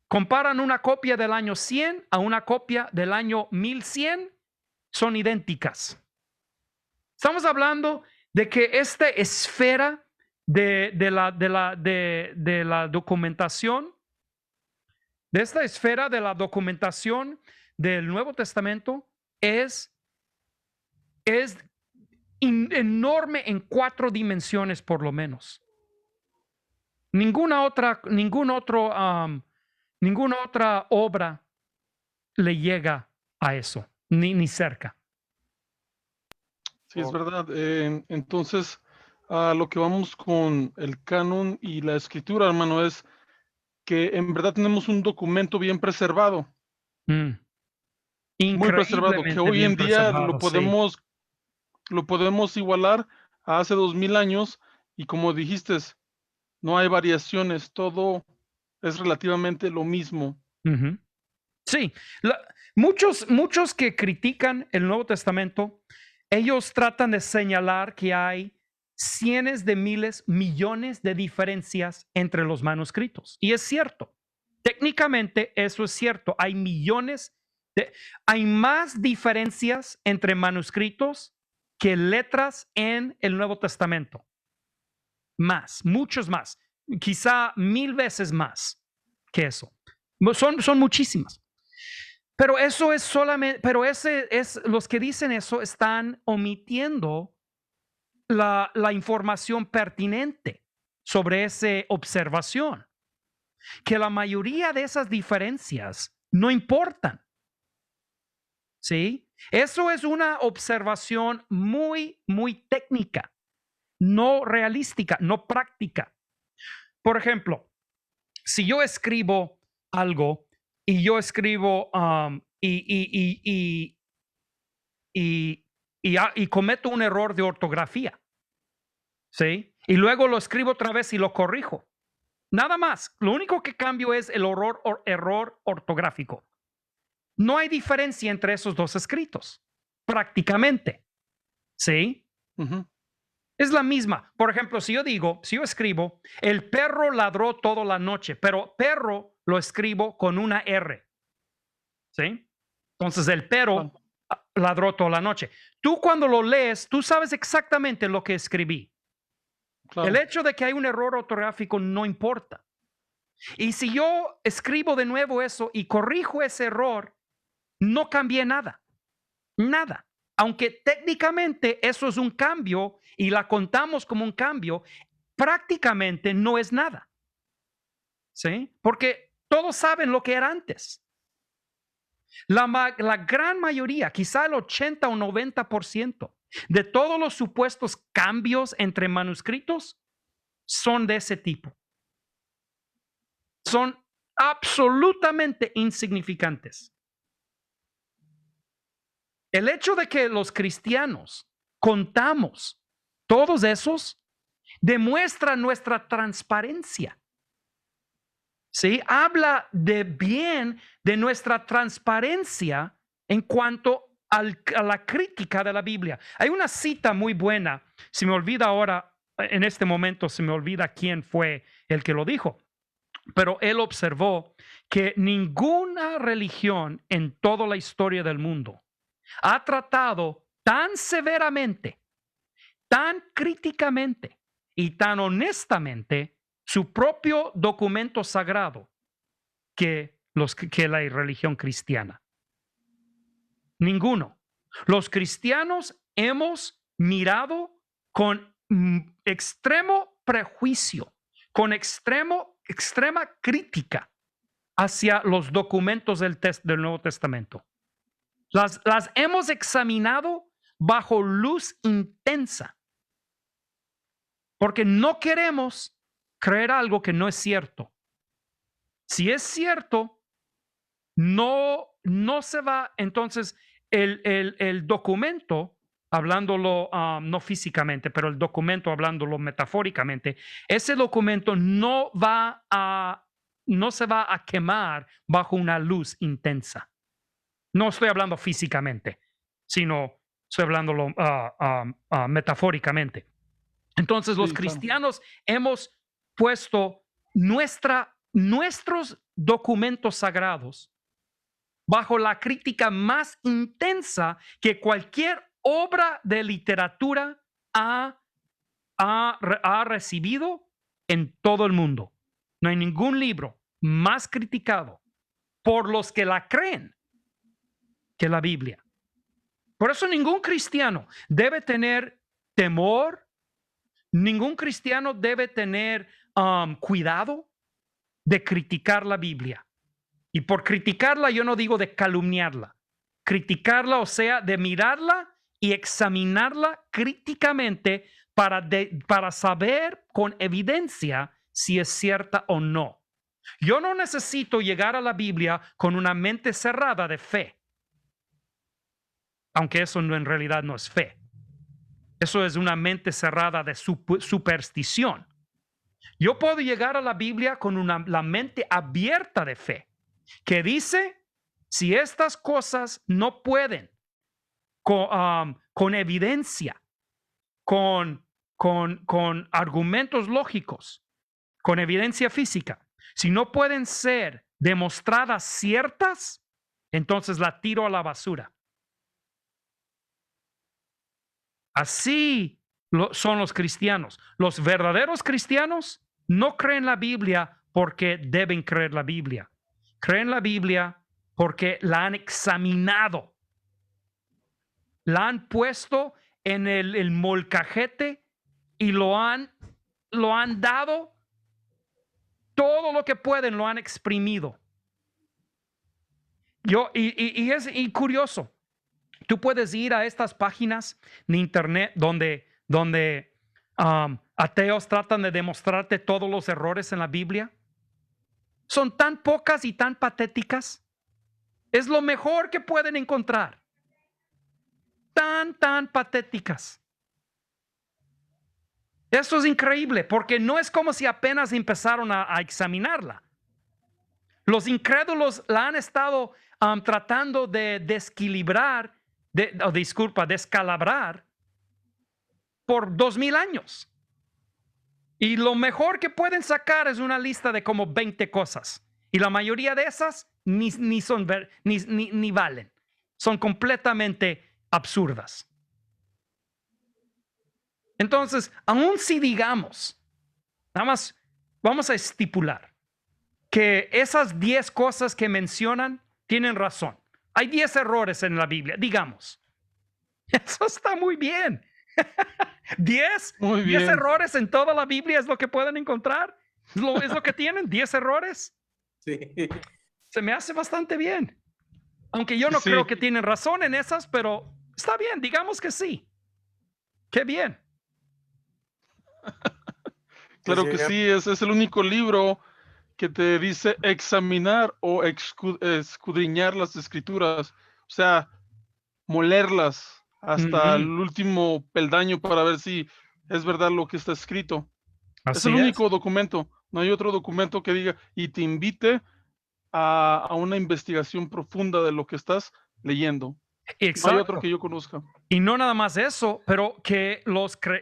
Comparan una copia del año 100 a una copia del año 1100, son idénticas. Estamos hablando de que esta esfera de la documentación, de esta esfera de la documentación del Nuevo Testamento es enorme en 4 dimensiones por lo menos. Ninguna otra obra le llega a eso, ni cerca. Sí, es verdad. Entonces, a lo que vamos con el canon y la escritura, hermano, es que en verdad tenemos un documento bien preservado, muy preservado, que Increíblemente hoy en bien día preservado, sí. lo podemos igualar a hace 2000 años y como dijiste, no hay variaciones, todo es relativamente lo mismo. Ujú. Sí, muchos que critican el Nuevo Testamento, ellos tratan de señalar que hay cientos de miles, millones de diferencias entre los manuscritos. Y es cierto, técnicamente eso es cierto. Hay más diferencias entre manuscritos que letras en el Nuevo Testamento. Muchos más, quizá 1000 veces más que eso. Son muchísimas. Pero eso es solamente, los que dicen eso están omitiendo la información pertinente sobre esa observación, que la mayoría de esas diferencias no importan. ¿Sí? Eso es una observación muy, muy técnica, no realística, no práctica. Por ejemplo, si yo escribo algo y yo escribo y cometo un error de ortografía, ¿sí? Y luego lo escribo otra vez y lo corrijo. Nada más. Lo único que cambio es el error ortográfico. No hay diferencia entre esos dos escritos, prácticamente, ¿sí? Ujú. Es la misma. Por ejemplo, si yo escribo, el perro ladró toda la noche, pero perro lo escribo con una R, ¿sí? Entonces el perro ladró toda la noche. Tú cuando lo lees, tú sabes exactamente lo que escribí. Claro. El hecho de que hay un error ortográfico no importa. Y si yo escribo de nuevo eso y corrijo ese error, no cambié nada. Nada. Aunque técnicamente eso es un cambio y la contamos como un cambio, prácticamente no es nada. ¿Sí? Porque todos saben lo que era antes. La gran mayoría, quizá el 80 o 90% de todos los supuestos cambios entre manuscritos son de ese tipo. Son absolutamente insignificantes. El hecho de que los cristianos contamos todos esos demuestra nuestra transparencia. ¿Sí? Habla bien de nuestra transparencia en cuanto a la crítica de la Biblia. Hay una cita muy buena, se me olvida ahora, en este momento se me olvida quién fue el que lo dijo, pero él observó que ninguna religión en toda la historia del mundo ha tratado tan severamente, tan críticamente y tan honestamente su propio documento sagrado que la religión cristiana. Ninguno. Los cristianos hemos mirado con extremo prejuicio, con extrema crítica hacia los documentos del Nuevo Testamento. Las hemos examinado bajo luz intensa, porque no queremos creer algo que no es cierto. Si es cierto, no se va, entonces el documento hablándolo no físicamente, pero el documento hablándolo metafóricamente, ese documento no se va a quemar bajo una luz intensa. No estoy hablando físicamente, sino estoy hablándolo metafóricamente. Entonces, los Sí, claro. cristianos hemos puesto nuestros documentos sagrados bajo la crítica más intensa que cualquier obra de literatura ha recibido en todo el mundo. No hay ningún libro más criticado por los que la creen que la Biblia. Por eso ningún cristiano debe tener temor, ningún cristiano debe tener cuidado de criticar la Biblia. Y por criticarla yo no digo de calumniarla. Criticarla, o sea, de mirarla y examinarla críticamente para saber con evidencia si es cierta o no. Yo no necesito llegar a la Biblia con una mente cerrada de fe, aunque eso en realidad no es fe. Eso es una mente cerrada de superstición. Yo puedo llegar a la Biblia con la mente abierta de fe, que dice, si estas cosas no pueden, con evidencia, con argumentos lógicos, con evidencia física, si no pueden ser demostradas ciertas, entonces la tiro a la basura. Así son los cristianos. Los verdaderos cristianos no creen la Biblia porque deben creer la Biblia. Creen la Biblia porque la han examinado. La han puesto en el molcajete y lo han dado todo lo que pueden, lo han exprimido. Es curioso. Tú puedes ir a estas páginas de internet donde ateos tratan de demostrarte todos los errores en la Biblia. Son tan pocas y tan patéticas. Es lo mejor que pueden encontrar. Tan patéticas. Eso es increíble porque no es como si apenas empezaron a examinarla. Los incrédulos la han estado tratando de descalabrar por 2000 años. Y lo mejor que pueden sacar es una lista de como 20 cosas. Y la mayoría de esas ni valen. Son completamente absurdas. Entonces, aun si digamos, nada más vamos a estipular que esas 10 cosas que mencionan tienen razón. Hay 10 errores en la Biblia, digamos. Eso está muy bien. 10 errores en toda la Biblia es lo que pueden encontrar. Es lo que tienen, 10 errores. Sí. Se me hace bastante bien. Aunque yo no creo que tienen razón en esas, pero está bien, digamos que sí. Qué bien. Claro que sí, es el único libro que te dice examinar o escudriñar las escrituras, o sea, molerlas hasta el último peldaño para ver si es verdad lo que está escrito. Es el único documento, no hay otro documento que diga y te invite a una investigación profunda de lo que estás leyendo. Exacto. No hay otro que yo conozca. Y no nada más eso, pero que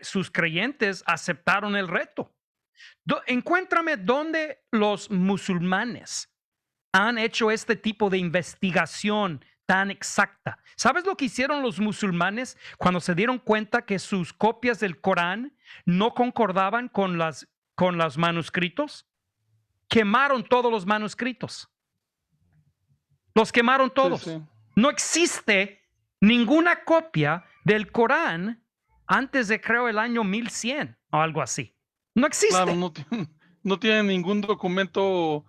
sus creyentes aceptaron el reto. Encuéntrame dónde los musulmanes han hecho este tipo de investigación tan exacta. ¿Sabes lo que hicieron los musulmanes cuando se dieron cuenta que sus copias del Corán no concordaban con los manuscritos? Quemaron todos los manuscritos. Los quemaron todos. Sí. No existe ninguna copia del Corán antes de, creo, el año 1100 o algo así. No existe. Claro, no tiene ningún documento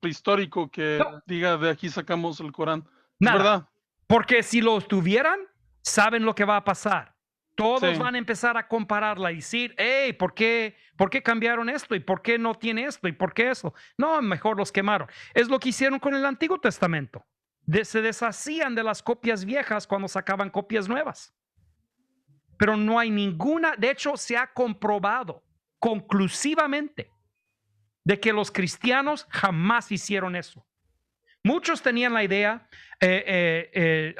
prehistórico que diga de aquí sacamos el Corán. Nada. ¿Verdad? Porque si los tuvieran, saben lo que va a pasar. Todos van a empezar a compararla y decir, hey, ¿por qué cambiaron esto? ¿Y por qué no tiene esto? ¿Y por qué eso? No, mejor los quemaron. Es lo que hicieron con el Antiguo Testamento. se deshacían de las copias viejas cuando sacaban copias nuevas. Pero no hay ninguna, de hecho se ha comprobado conclusivamente de que los cristianos jamás hicieron eso. Muchos tenían la idea en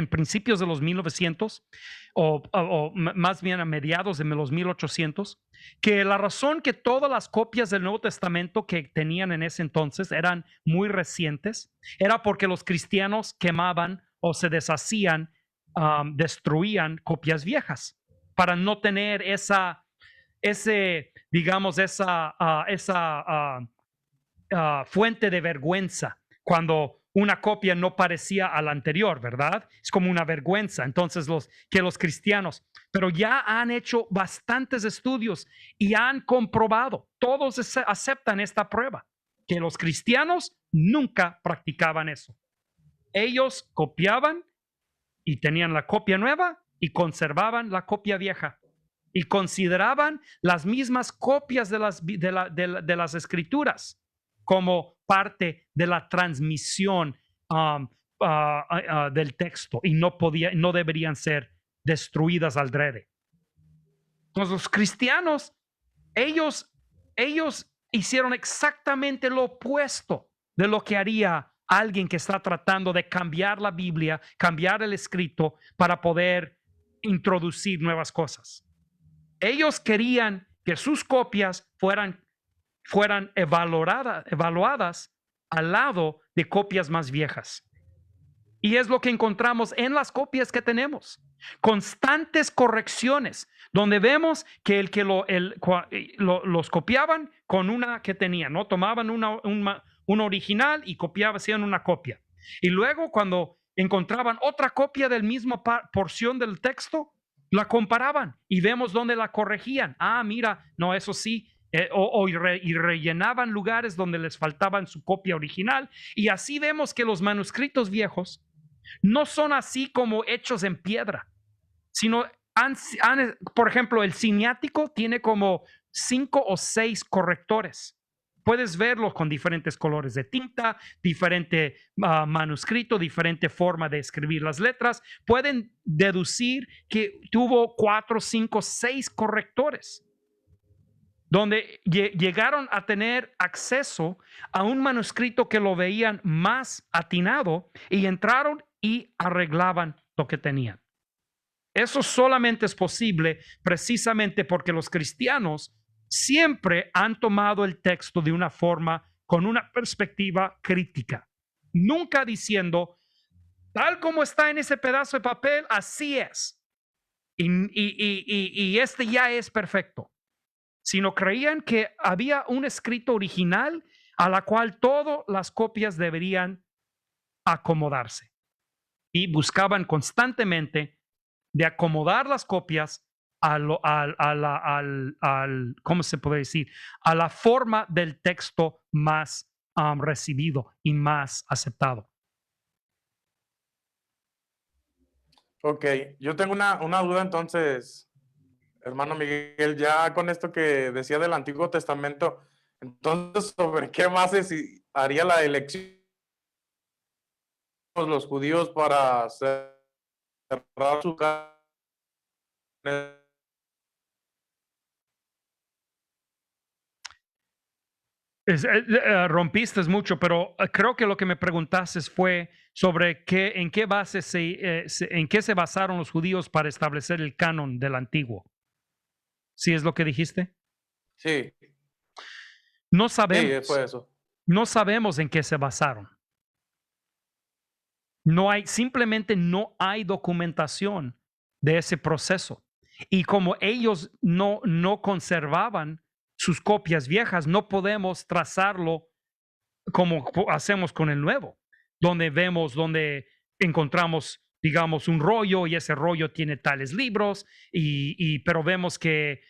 principios de los 1900 o más bien a mediados de los 1800, que la razón que todas las copias del Nuevo Testamento que tenían en ese entonces eran muy recientes era porque los cristianos quemaban o se deshacían, destruían copias viejas para no tener esa fuente de vergüenza cuando una copia no parecía a la anterior, ¿verdad? Es como una vergüenza. Entonces, los cristianos, pero ya han hecho bastantes estudios y han comprobado, todos aceptan esta prueba, que los cristianos nunca practicaban eso. Ellos copiaban y tenían la copia nueva y conservaban la copia vieja. Y consideraban las mismas copias de las escrituras como parte de la transmisión del texto y no deberían ser destruidas al drede. Entonces los cristianos, ellos hicieron exactamente lo opuesto de lo que haría alguien que está tratando de cambiar la Biblia, cambiar el escrito para poder introducir nuevas cosas. Ellos querían que sus copias fueran evaluadas al lado de copias más viejas. Y es lo que encontramos en las copias que tenemos. Constantes correcciones, donde vemos que los copiaban con una que tenían, ¿no? Tomaban una original y hacían una copia. Y luego cuando encontraban otra copia del mismo porción del texto, la comparaban y vemos dónde la corregían. Mira, no, eso sí, y rellenaban lugares donde les faltaban su copia original. Y así vemos que los manuscritos viejos no son así como hechos en piedra, sino por ejemplo, el siniático tiene como 5 o 6 correctores. Puedes verlos con diferentes colores de tinta, diferente manuscrito, diferente forma de escribir las letras. Pueden deducir que tuvo 4, 5, 6 correctores, donde llegaron a tener acceso a un manuscrito que lo veían más atinado y entraron y arreglaban lo que tenían. Eso solamente es posible precisamente porque los cristianos siempre han tomado el texto de una forma, con una perspectiva crítica, nunca diciendo, tal como está en ese pedazo de papel, así es. Y este ya es perfecto. Sino creían que había un escrito original a la cual todas las copias deberían acomodarse. Y buscaban constantemente de acomodar las copias ¿cómo se puede decir? A la forma del texto más recibido y más aceptado. Ok, yo tengo una duda entonces, hermano Miguel, ya con esto que decía del Antiguo Testamento, entonces, ¿sobre qué bases haría la elección los judíos para cerrar su carne? Rompiste mucho, pero creo que lo que me preguntaste fue sobre en qué base en qué se basaron los judíos para establecer el canon del Antiguo. ¿Sí es lo que dijiste? Sí. No sabemos. Sí, fue eso. No sabemos en qué se basaron. Simplemente no hay documentación de ese proceso. Y como ellos no conservaban sus copias viejas, no podemos trazarlo como hacemos con el nuevo, donde encontramos, digamos, un rollo y ese rollo tiene tales libros, pero vemos que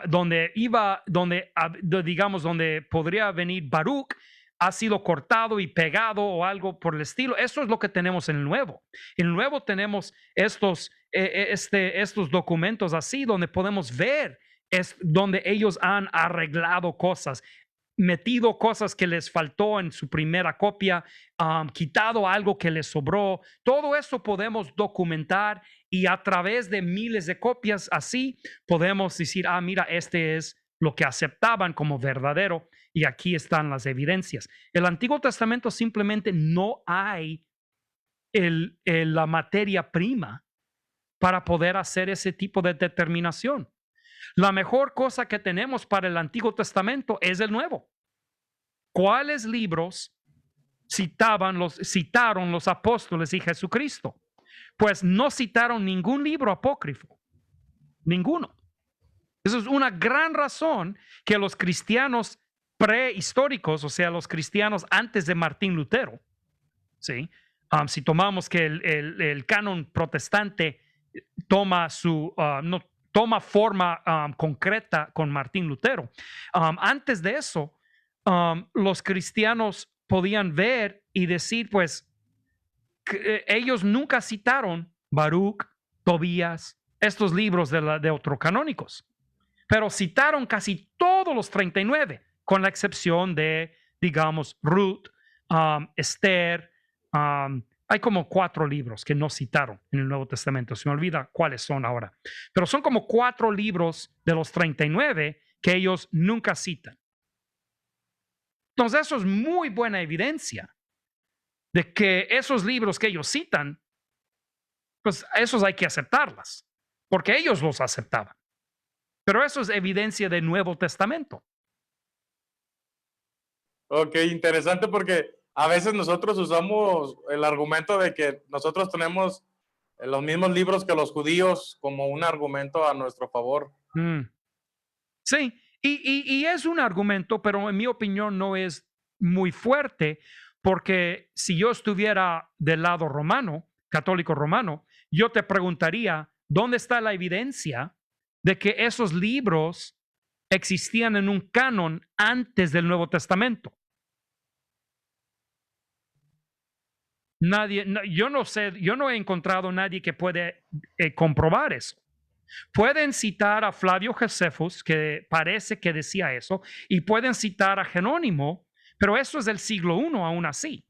donde podría venir Baruch, ha sido cortado y pegado o algo por el estilo. Eso es lo que tenemos en el Nuevo. En el Nuevo tenemos estos documentos así, donde podemos ver donde ellos han arreglado cosas. metido cosas que les faltó en su primera copia, quitado algo que les sobró. Todo eso podemos documentar y a través de miles de copias así podemos decir, mira, este es lo que aceptaban como verdadero y aquí están las evidencias. El Antiguo Testamento simplemente no hay la materia prima para poder hacer ese tipo de determinación. La mejor cosa que tenemos para el Antiguo Testamento es el Nuevo. ¿Cuáles libros citaron los apóstoles y Jesucristo? Pues no citaron ningún libro apócrifo, ninguno. Eso es una gran razón que los cristianos prehistóricos, o sea, los cristianos antes de Martín Lutero, ¿sí? Si tomamos que el canon protestante toma no toma forma concreta con Martín Lutero. Antes de eso, los cristianos podían ver y decir, pues, que ellos nunca citaron Baruch, Tobías, estos libros de deuterocanónicos, pero citaron casi todos los 39, con la excepción de, digamos, Ruth, Esther. Hay como 4 libros que no citaron en el Nuevo Testamento. Se me olvida cuáles son ahora. Pero son como 4 libros de los 39 que ellos nunca citan. Entonces, eso es muy buena evidencia de que esos libros que ellos citan, pues esos hay que aceptarlas, porque ellos los aceptaban. Pero eso es evidencia del Nuevo Testamento. Ok, interesante porque a veces nosotros usamos el argumento de que nosotros tenemos los mismos libros que los judíos como un argumento a nuestro favor. Sí, y es un argumento, pero en mi opinión no es muy fuerte, porque si yo estuviera del lado romano, católico romano, yo te preguntaría, ¿dónde está la evidencia de que esos libros existían en un canon antes del Nuevo Testamento? Nadie, yo no sé, yo no he encontrado a nadie que puede comprobar eso. Pueden citar a Flavio Josefus, que parece que decía eso, y pueden citar a Jerónimo, pero eso es del siglo I aún así.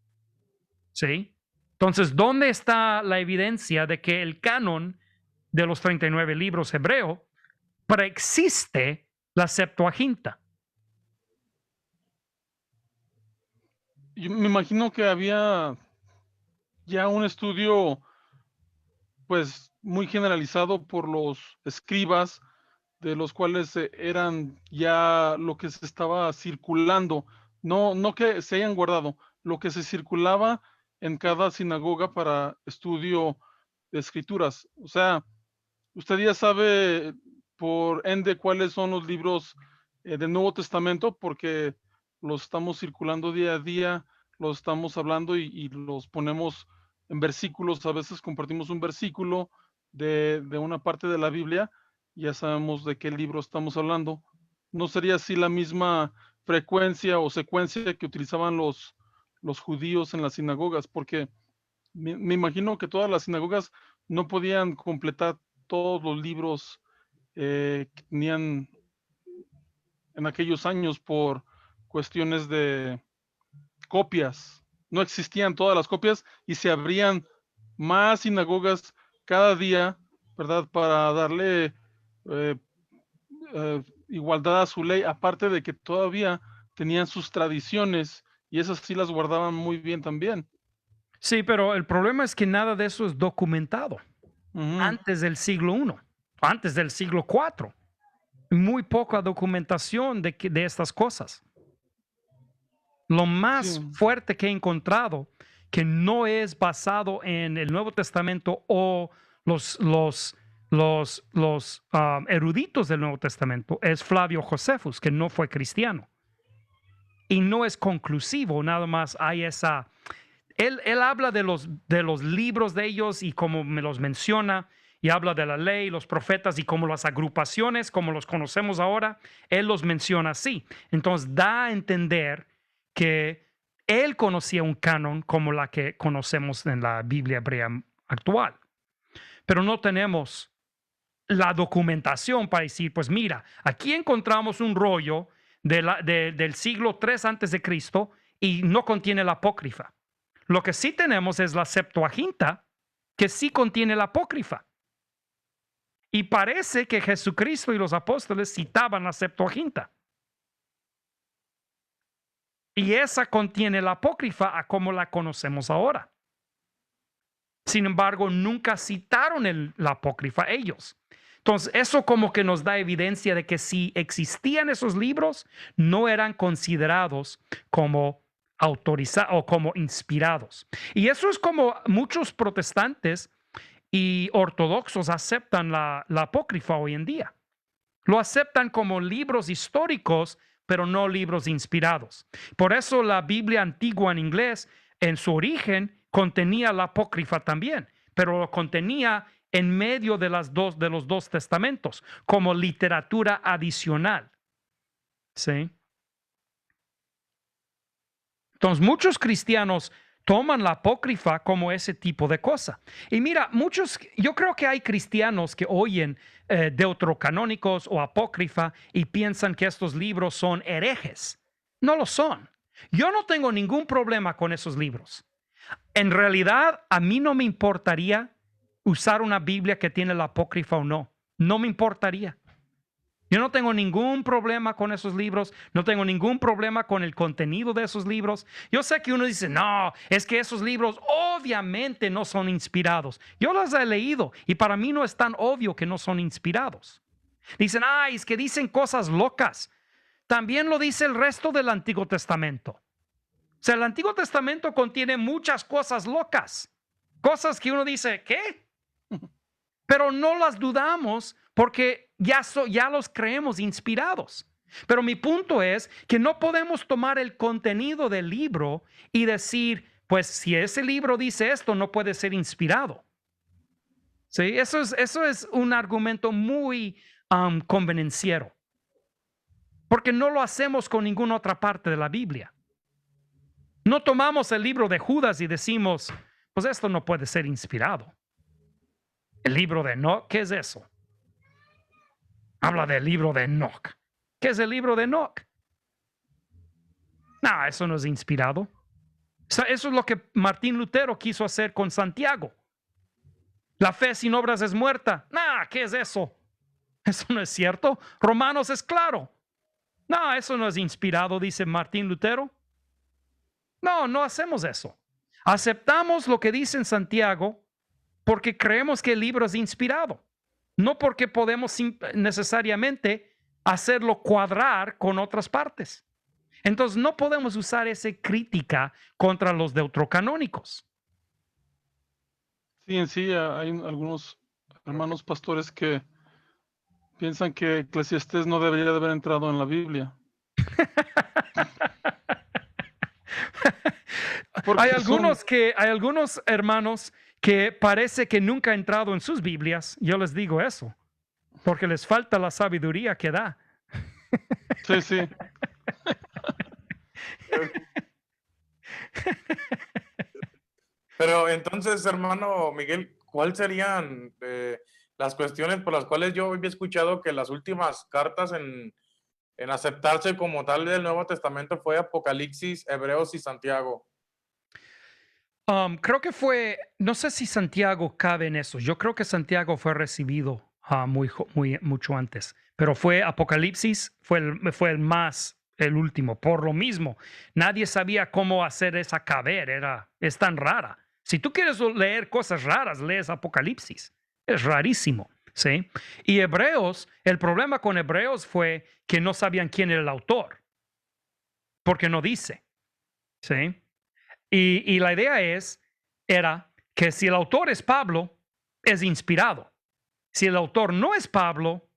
¿Sí? Entonces, ¿dónde está la evidencia de que el canon de los 39 libros hebreo preexiste la Septuaginta? Yo me imagino que había ya un estudio, pues, muy generalizado por los escribas, de los cuales eran ya lo que se estaba circulando, no que se hayan guardado, lo que se circulaba en cada sinagoga para estudio de escrituras. O sea, usted ya sabe por ende cuáles son los libros del Nuevo Testamento, porque los estamos circulando día a día, los estamos hablando y los ponemos en versículos. A veces compartimos un versículo de una parte de la Biblia, ya sabemos de qué libro estamos hablando. ¿No sería así la misma frecuencia o secuencia que utilizaban los judíos en las sinagogas? Porque me imagino que todas las sinagogas no podían completar todos los libros que tenían en aquellos años por cuestiones de copias. No existían todas las copias y se abrían más sinagogas cada día, ¿verdad? Para darle igualdad a su ley, aparte de que todavía tenían sus tradiciones y esas sí las guardaban muy bien también. Sí, pero el problema es que nada de eso es documentado antes del siglo I, antes del siglo IV. Muy poca documentación de estas cosas. Lo más fuerte que he encontrado, que no es basado en el Nuevo Testamento o los eruditos del Nuevo Testamento, es Flavio Josefus, que no fue cristiano. Y no es conclusivo, nada más hay esa... Él habla de los libros de ellos y como me los menciona, y habla de la ley, los profetas y como las agrupaciones, como los conocemos ahora, él los menciona así. Entonces da a entender que él conocía un canon como la que conocemos en la Biblia hebrea actual. Pero no tenemos la documentación para decir, pues mira, aquí encontramos un rollo del siglo III antes de Cristo y no contiene la apócrifa. Lo que sí tenemos es la Septuaginta, que sí contiene la apócrifa. Y parece que Jesucristo y los apóstoles citaban la Septuaginta. Y esa contiene la apócrifa a como la conocemos ahora. Sin embargo, nunca citaron la apócrifa ellos. Entonces, eso como que nos da evidencia de que si existían esos libros, no eran considerados como autorizados o como inspirados. Y eso es como muchos protestantes y ortodoxos aceptan la apócrifa hoy en día. Lo aceptan como libros históricos, pero no libros inspirados. Por eso la Biblia antigua en inglés, en su origen, contenía la apócrifa también, pero lo contenía en medio de los dos testamentos, como literatura adicional. ¿Sí? Entonces, muchos cristianos toman la apócrifa como ese tipo de cosa. Y mira, yo creo que hay cristianos que oyen deuterocanónicos o apócrifa y piensan que estos libros son herejes. No lo son. Yo no tengo ningún problema con esos libros. En realidad, a mí no me importaría usar una Biblia que tiene la apócrifa o no. No me importaría. Yo no tengo ningún problema con esos libros, no tengo ningún problema con el contenido de esos libros. Yo sé que uno dice, no, es que esos libros obviamente no son inspirados. Yo los he leído y para mí no es tan obvio que no son inspirados. Dicen, ay, es que dicen cosas locas. También lo dice el resto del Antiguo Testamento. O sea, el Antiguo Testamento contiene muchas cosas locas, cosas que uno dice, ¿qué? Pero no las dudamos porque ya los creemos inspirados. Pero mi punto es que no podemos tomar el contenido del libro y decir, pues si ese libro dice esto, no puede ser inspirado. ¿Sí? Eso es un argumento muy convenenciero. Porque no lo hacemos con ninguna otra parte de la Biblia. No tomamos el libro de Judas y decimos, pues esto no puede ser inspirado. El libro de Enoch, ¿qué es eso? Habla del libro de Enoch. ¿Qué es el libro de Enoch? No, eso no es inspirado. Eso es lo que Martín Lutero quiso hacer con Santiago. La fe sin obras es muerta. No, ¿qué es eso? Eso no es cierto. Romanos es claro. No, eso no es inspirado, dice Martín Lutero. No, no hacemos eso. Aceptamos lo que dice en Santiago porque creemos que el libro es inspirado. No porque podemos necesariamente hacerlo cuadrar con otras partes. Entonces no podemos usar esa crítica contra los deuterocanónicos. Sí, en sí hay algunos hermanos pastores que piensan que Eclesiastés no debería de haber entrado en la Biblia. Hay algunos hermanos que parece que nunca han entrado en sus Biblias. Yo les digo eso, porque les falta la sabiduría que da. Sí, sí. Pero entonces, hermano Miguel, ¿cuáles serían las cuestiones por las cuales yo había escuchado que las últimas cartas en aceptarse como tal del Nuevo Testamento fue Apocalipsis, Hebreos y Santiago? Creo que no sé si Santiago cabe en eso. Yo creo que Santiago fue recibido mucho antes, pero fue Apocalipsis, fue el último. Por lo mismo, nadie sabía cómo hacer esa caber, es tan rara. Si tú quieres leer cosas raras, lees Apocalipsis. Es rarísimo, ¿sí? Y Hebreos, el problema con Hebreos fue que no sabían quién era el autor, porque no dice, ¿sí? Y la idea era que si el autor es Pablo, es inspirado. Si el autor no es Pablo,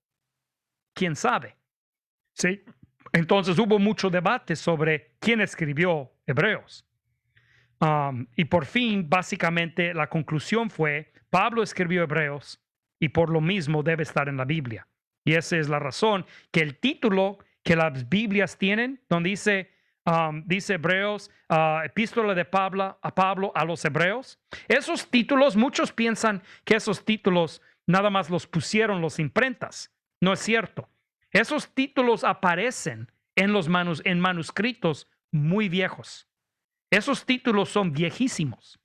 ¿quién sabe? ¿Sí? Entonces hubo mucho debate sobre quién escribió Hebreos. Y por fin, básicamente, la conclusión fue, Pablo escribió Hebreos y por lo mismo debe estar en la Biblia. Y esa es la razón que el título que las Biblias tienen, donde dice Hebreos, epístola de Pablo a los Hebreos. Esos títulos, muchos piensan que esos títulos nada más los pusieron los imprentas. No es cierto. Esos títulos aparecen en manuscritos muy viejos. Esos títulos son viejísimos.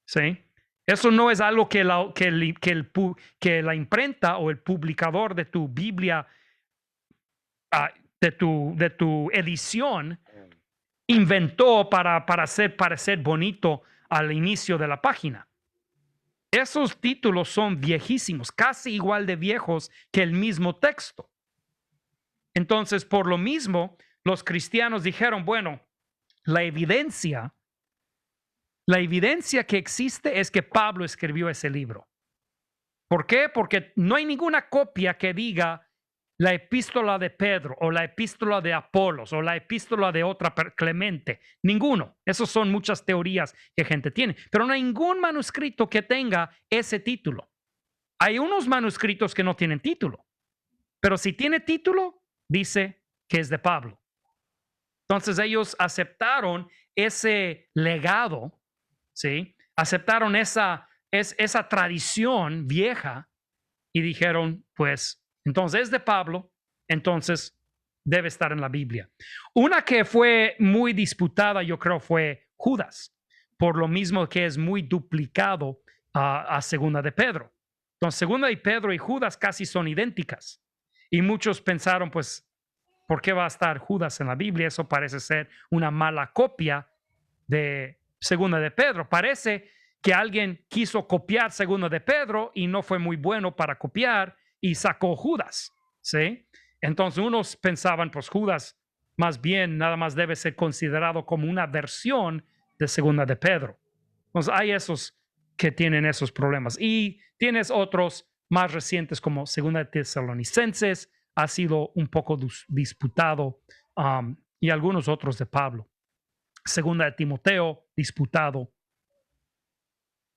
¿Sí? Eso no es algo que la imprenta o el publicador de tu Biblia, de tu edición, inventó para hacer parecer bonito al inicio de la página. Esos títulos son viejísimos, casi igual de viejos que el mismo texto. Entonces, por lo mismo, los cristianos dijeron, bueno, la evidencia que existe es que Pablo escribió ese libro. ¿Por qué? Porque no hay ninguna copia que diga la epístola de Pedro o la epístola de Apolos o la epístola de otra Clemente. Ninguno. Esas son muchas teorías que gente tiene. Pero no hay ningún manuscrito que tenga ese título. Hay unos manuscritos que no tienen título. Pero si tiene título, dice que es de Pablo. Entonces ellos aceptaron ese legado, ¿sí? Aceptaron esa tradición vieja y dijeron, pues, entonces es de Pablo, entonces debe estar en la Biblia. Una que fue muy disputada, yo creo, fue Judas, por lo mismo que es muy duplicado a Segunda de Pedro. Entonces, Segunda de Pedro y Judas casi son idénticas. Y muchos pensaron, pues, ¿por qué va a estar Judas en la Biblia? Eso parece ser una mala copia de Segunda de Pedro. Parece que alguien quiso copiar Segunda de Pedro y no fue muy bueno para copiar y sacó Judas, ¿sí? Entonces unos pensaban, pues Judas más bien nada más debe ser considerado como una versión de Segunda de Pedro. Entonces hay esos que tienen esos problemas. Y tienes otros más recientes como Segunda de Tesalonicenses, ha sido un poco disputado, y algunos otros de Pablo. Segunda de Timoteo, disputado.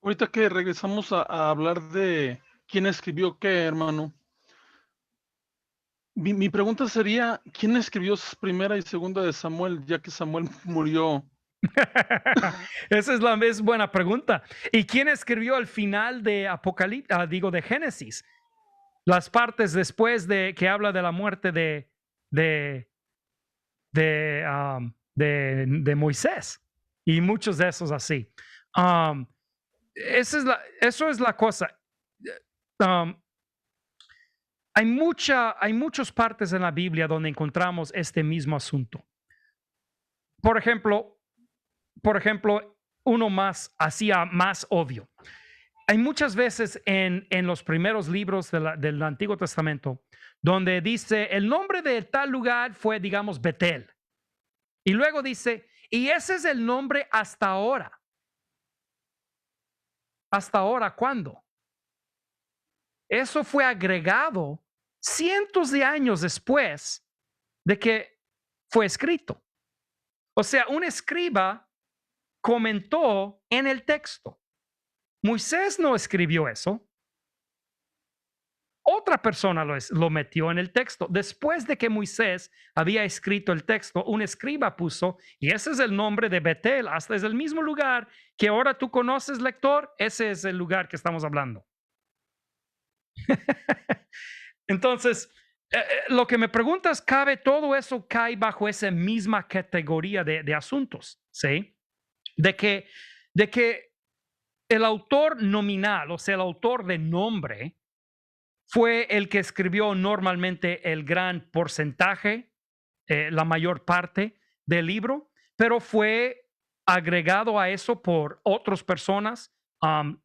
Ahorita que regresamos a hablar de quién escribió qué, hermano. Mi pregunta sería, ¿quién escribió Primera y Segunda de Samuel, ya que Samuel murió? Esa es buena pregunta. ¿Y quién escribió al final de Apocalipsis, de Génesis? Las partes después de que habla de la muerte de Moisés y muchos de esos así. Eso es la cosa. Hay muchas partes en la Biblia donde encontramos este mismo asunto. Por ejemplo, uno más obvio. Hay muchas veces en los primeros libros del Antiguo Testamento donde dice el nombre de tal lugar fue, digamos, Betel. Y luego dice, y ese es el nombre hasta ahora. ¿Hasta ahora cuándo? Eso fue agregado cientos de años después de que fue escrito. O sea, un escriba comentó en el texto. Moisés no escribió eso. Otra persona lo metió en el texto. Después de que Moisés había escrito el texto, un escriba puso, y ese es el nombre de Betel, hasta es el mismo lugar que ahora tú conoces, lector, ese es el lugar que estamos hablando. Entonces, lo que me preguntas, todo eso cae bajo esa misma categoría de asuntos, ¿sí? De que el autor nominal, o sea, el autor de nombre, fue el que escribió normalmente el gran porcentaje, la mayor parte del libro, pero fue agregado a eso por otras personas,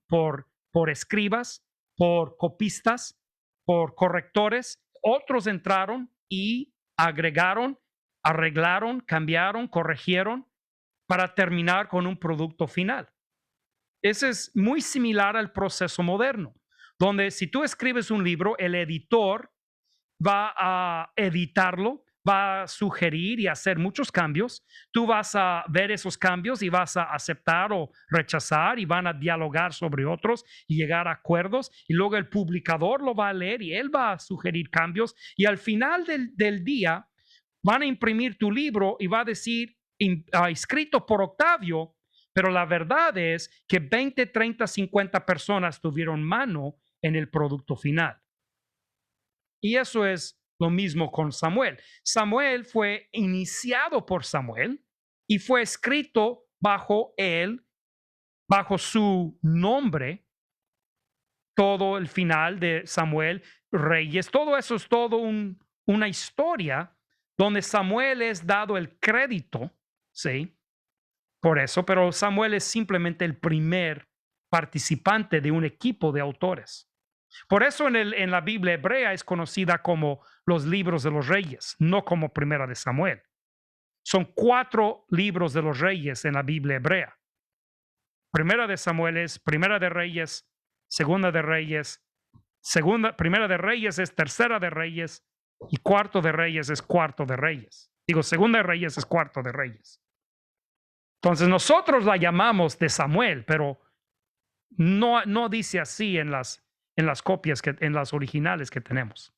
por escribas, por copistas, por correctores. Otros entraron y agregaron, arreglaron, cambiaron, corrigieron para terminar con un producto final. Ese es muy similar al proceso moderno, donde si tú escribes un libro, el editor va a editarlo, va a sugerir y hacer muchos cambios. Tú vas a ver esos cambios y vas a aceptar o rechazar y van a dialogar sobre otros y llegar a acuerdos. Y luego el publicador lo va a leer y él va a sugerir cambios. Y al final del día van a imprimir tu libro y va a decir escrito por Octavio, pero la verdad es que 20, 30, 50 personas tuvieron mano en el producto final. Y eso es lo mismo con Samuel. Samuel fue iniciado por Samuel y fue escrito bajo él, bajo su nombre, todo el final de Samuel, Reyes, todo eso es todo una historia donde Samuel es dado el crédito, ¿sí? Por eso, pero Samuel es simplemente el primer participante de un equipo de autores. Por eso en la Biblia hebrea es conocida como los libros de los reyes, no como Primera de Samuel. Son 4 libros de los reyes en la Biblia hebrea. Primera de Samuel es Primera de Reyes, Segunda de Reyes, Primera de Reyes es Tercera de Reyes y Cuarto de Reyes es Cuarto de Reyes. Digo, Segunda de Reyes es Cuarto de Reyes. Entonces nosotros la llamamos de Samuel, pero no dice así en las copias, en las originales que tenemos.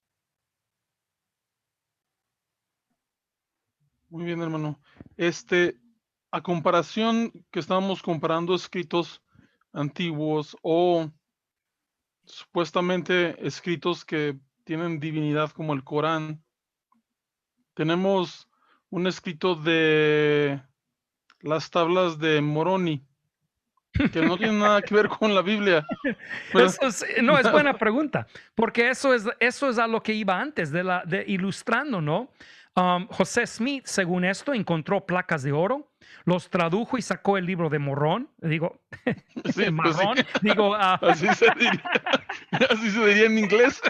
Muy bien, hermano. A comparación que estábamos comparando escritos antiguos o supuestamente escritos que tienen divinidad como el Corán, tenemos un escrito de las tablas de Moroni, que no tiene nada que ver con la Biblia. Pero, No, es buena pregunta, porque eso es a lo que iba antes, de ilustrando, ¿no? José Smith, según esto, encontró placas de oro, los tradujo y sacó el libro de Morón, digo, sí, pues sí, marrón, digo, así se diría en inglés.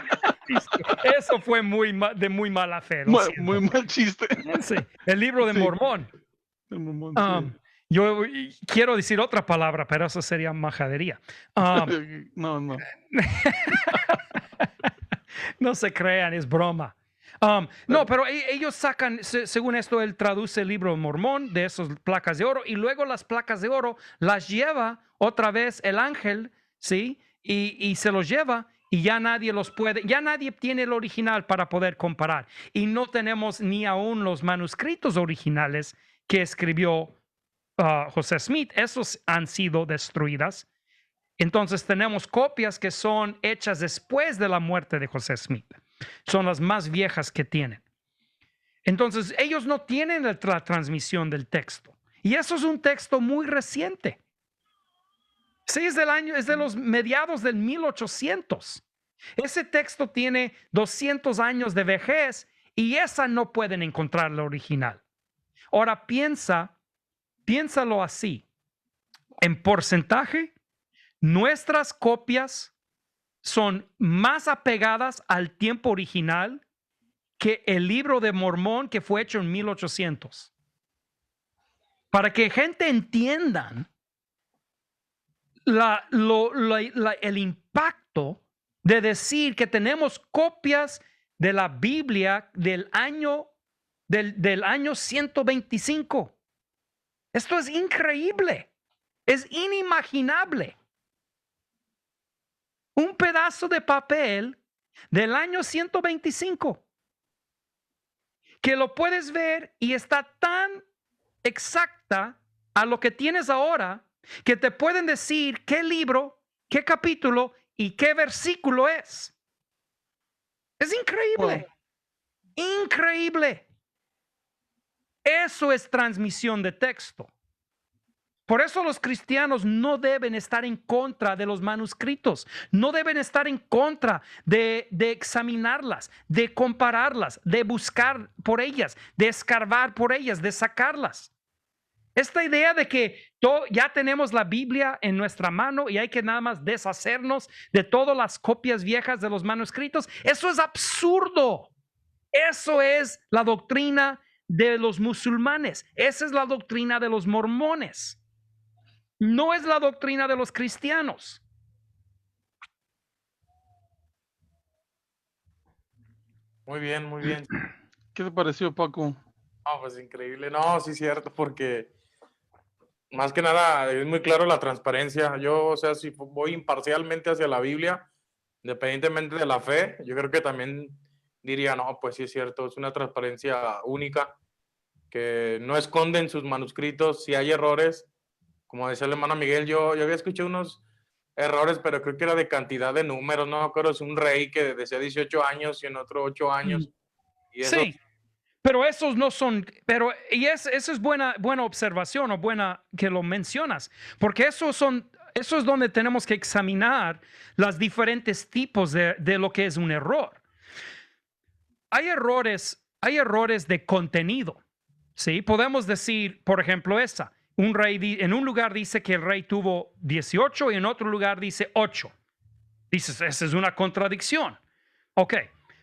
eso fue de muy mala fe. Muy mal chiste. Sí, el libro de Sí. Mormón. El Mormón, sí. Yo quiero decir otra palabra, pero eso sería majadería. No. No se crean, es broma. No, pero ellos sacan, según esto, él traduce el libro de Mormón de esas placas de oro y luego las placas de oro las lleva otra vez el ángel, ¿sí? Y se los lleva y ya nadie tiene el original para poder comparar. Y no tenemos ni aún los manuscritos originales que escribió José Smith. Esos han sido destruidas. Entonces tenemos copias que son hechas después de la muerte de José Smith. Son las más viejas que tienen. Entonces ellos no tienen la transmisión del texto. Y eso es un texto muy reciente. Sí, es de los mediados del 1800. Ese texto tiene 200 años de vejez y esa no pueden encontrar la original. Ahora piénsalo así. En porcentaje, nuestras copias son más apegadas al tiempo original que el libro de Mormón que fue hecho en 1800. Para que gente entiendan el impacto de decir que tenemos copias de la Biblia del año 125. Esto es increíble. Es inimaginable. Un pedazo de papel del año 125 que lo puedes ver y está tan exacta a lo que tienes ahora que te pueden decir qué libro, qué capítulo y qué versículo es. Es increíble. Wow. Increíble. Eso es transmisión de texto. Por eso los cristianos no deben estar en contra de los manuscritos, no deben estar en contra de examinarlas, de compararlas, de buscar por ellas, de escarbar por ellas, de sacarlas. Esta idea de que ya tenemos la Biblia en nuestra mano y hay que nada más deshacernos de todas las copias viejas de los manuscritos, eso es absurdo. Eso es la doctrina de los musulmanes, esa es la doctrina de los mormones. No es la doctrina de los cristianos. Muy bien, muy bien. ¿Qué te pareció, Paco? No, pues increíble. No, sí es cierto, porque más que nada es muy claro la transparencia. Yo, o sea, si voy imparcialmente hacia la Biblia, independientemente de la fe, yo creo que también diría, no, pues sí es cierto, es una transparencia única, que no esconden sus manuscritos. Si hay errores, como decía el hermano Miguel, yo había escuchado unos errores, pero creo que era de cantidad de números, no me acuerdo, es un rey que decía 18 años y en otro 8 años. Y eso, Sí, pero esos no son, eso es buena observación o buena que lo mencionas, porque eso es donde tenemos que examinar los diferentes tipos de lo que es un error. Hay errores de contenido, ¿sí? Podemos decir, por ejemplo, un rey en un lugar dice que el rey tuvo 18 y en otro lugar dice 8. Dices, esa es una contradicción. Ok,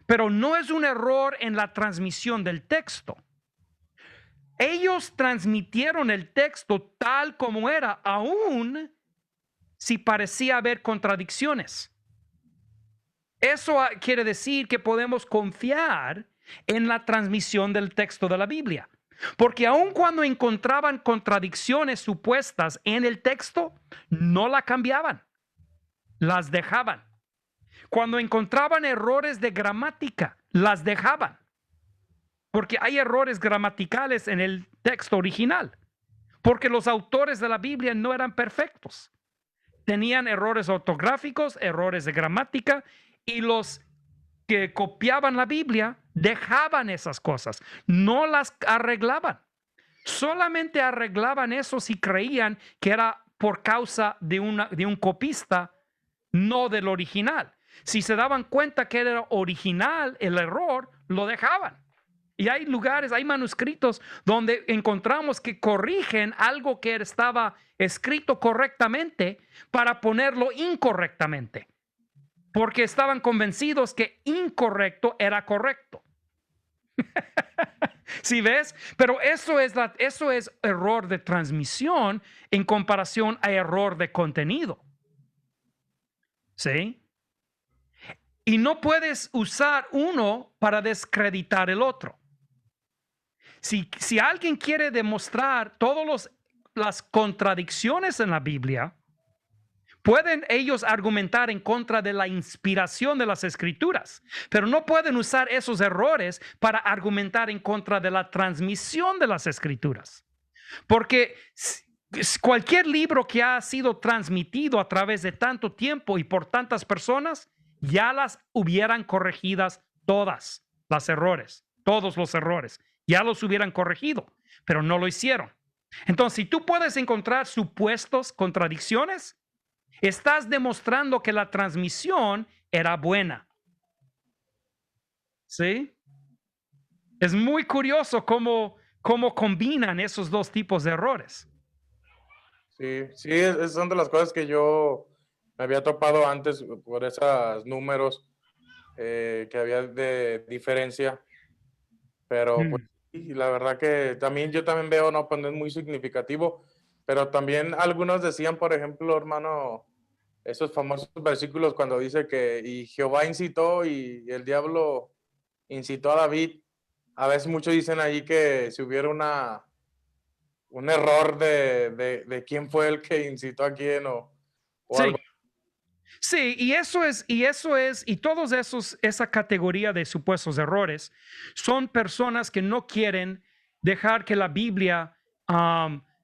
pero no es un error en la transmisión del texto. Ellos transmitieron el texto tal como era, aún si parecía haber contradicciones. Eso quiere decir que podemos confiar en la transmisión del texto de la Biblia. Porque aun cuando encontraban contradicciones supuestas en el texto, no la cambiaban, las dejaban. Cuando encontraban errores de gramática, las dejaban. Porque hay errores gramaticales en el texto original. Porque los autores de la Biblia no eran perfectos. Tenían errores ortográficos, errores de gramática, y los que copiaban la Biblia dejaban esas cosas, no las arreglaban. Solamente arreglaban eso si creían que era por causa de un copista, no del original. Si se daban cuenta que era original el error, lo dejaban. Y hay lugares, hay manuscritos donde encontramos que corrigen algo que estaba escrito correctamente para ponerlo incorrectamente, porque estaban convencidos que incorrecto era correcto. ¿Sí ves? Pero eso es error de transmisión en comparación a error de contenido. ¿Sí? Y no puedes usar uno para descreditar el otro. Si alguien quiere demostrar todas las contradicciones en la Biblia, pueden ellos argumentar en contra de la inspiración de las Escrituras, pero no pueden usar esos errores para argumentar en contra de la transmisión de las Escrituras. Porque cualquier libro que ha sido transmitido a través de tanto tiempo y por tantas personas, ya las hubieran corregidas todos los errores, ya los hubieran corregido, pero no lo hicieron. Entonces, si tú puedes encontrar supuestos contradicciones, estás demostrando que la transmisión era buena. ¿Sí? Es muy curioso cómo combinan esos dos tipos de errores. sí, esas son de las cosas que yo me había topado antes por esos números que había de diferencia. Pero pues, sí, la verdad que yo también veo, no, pues no es muy significativo, pero también algunos decían, por ejemplo, hermano, esos famosos versículos cuando dice que y Jehová incitó y el diablo incitó a David. A veces muchos dicen ahí que si hubiera un error de quién fue el que incitó a quién o Sí. algo. Sí, y todos esa categoría de supuestos errores son personas que no quieren dejar que la Biblia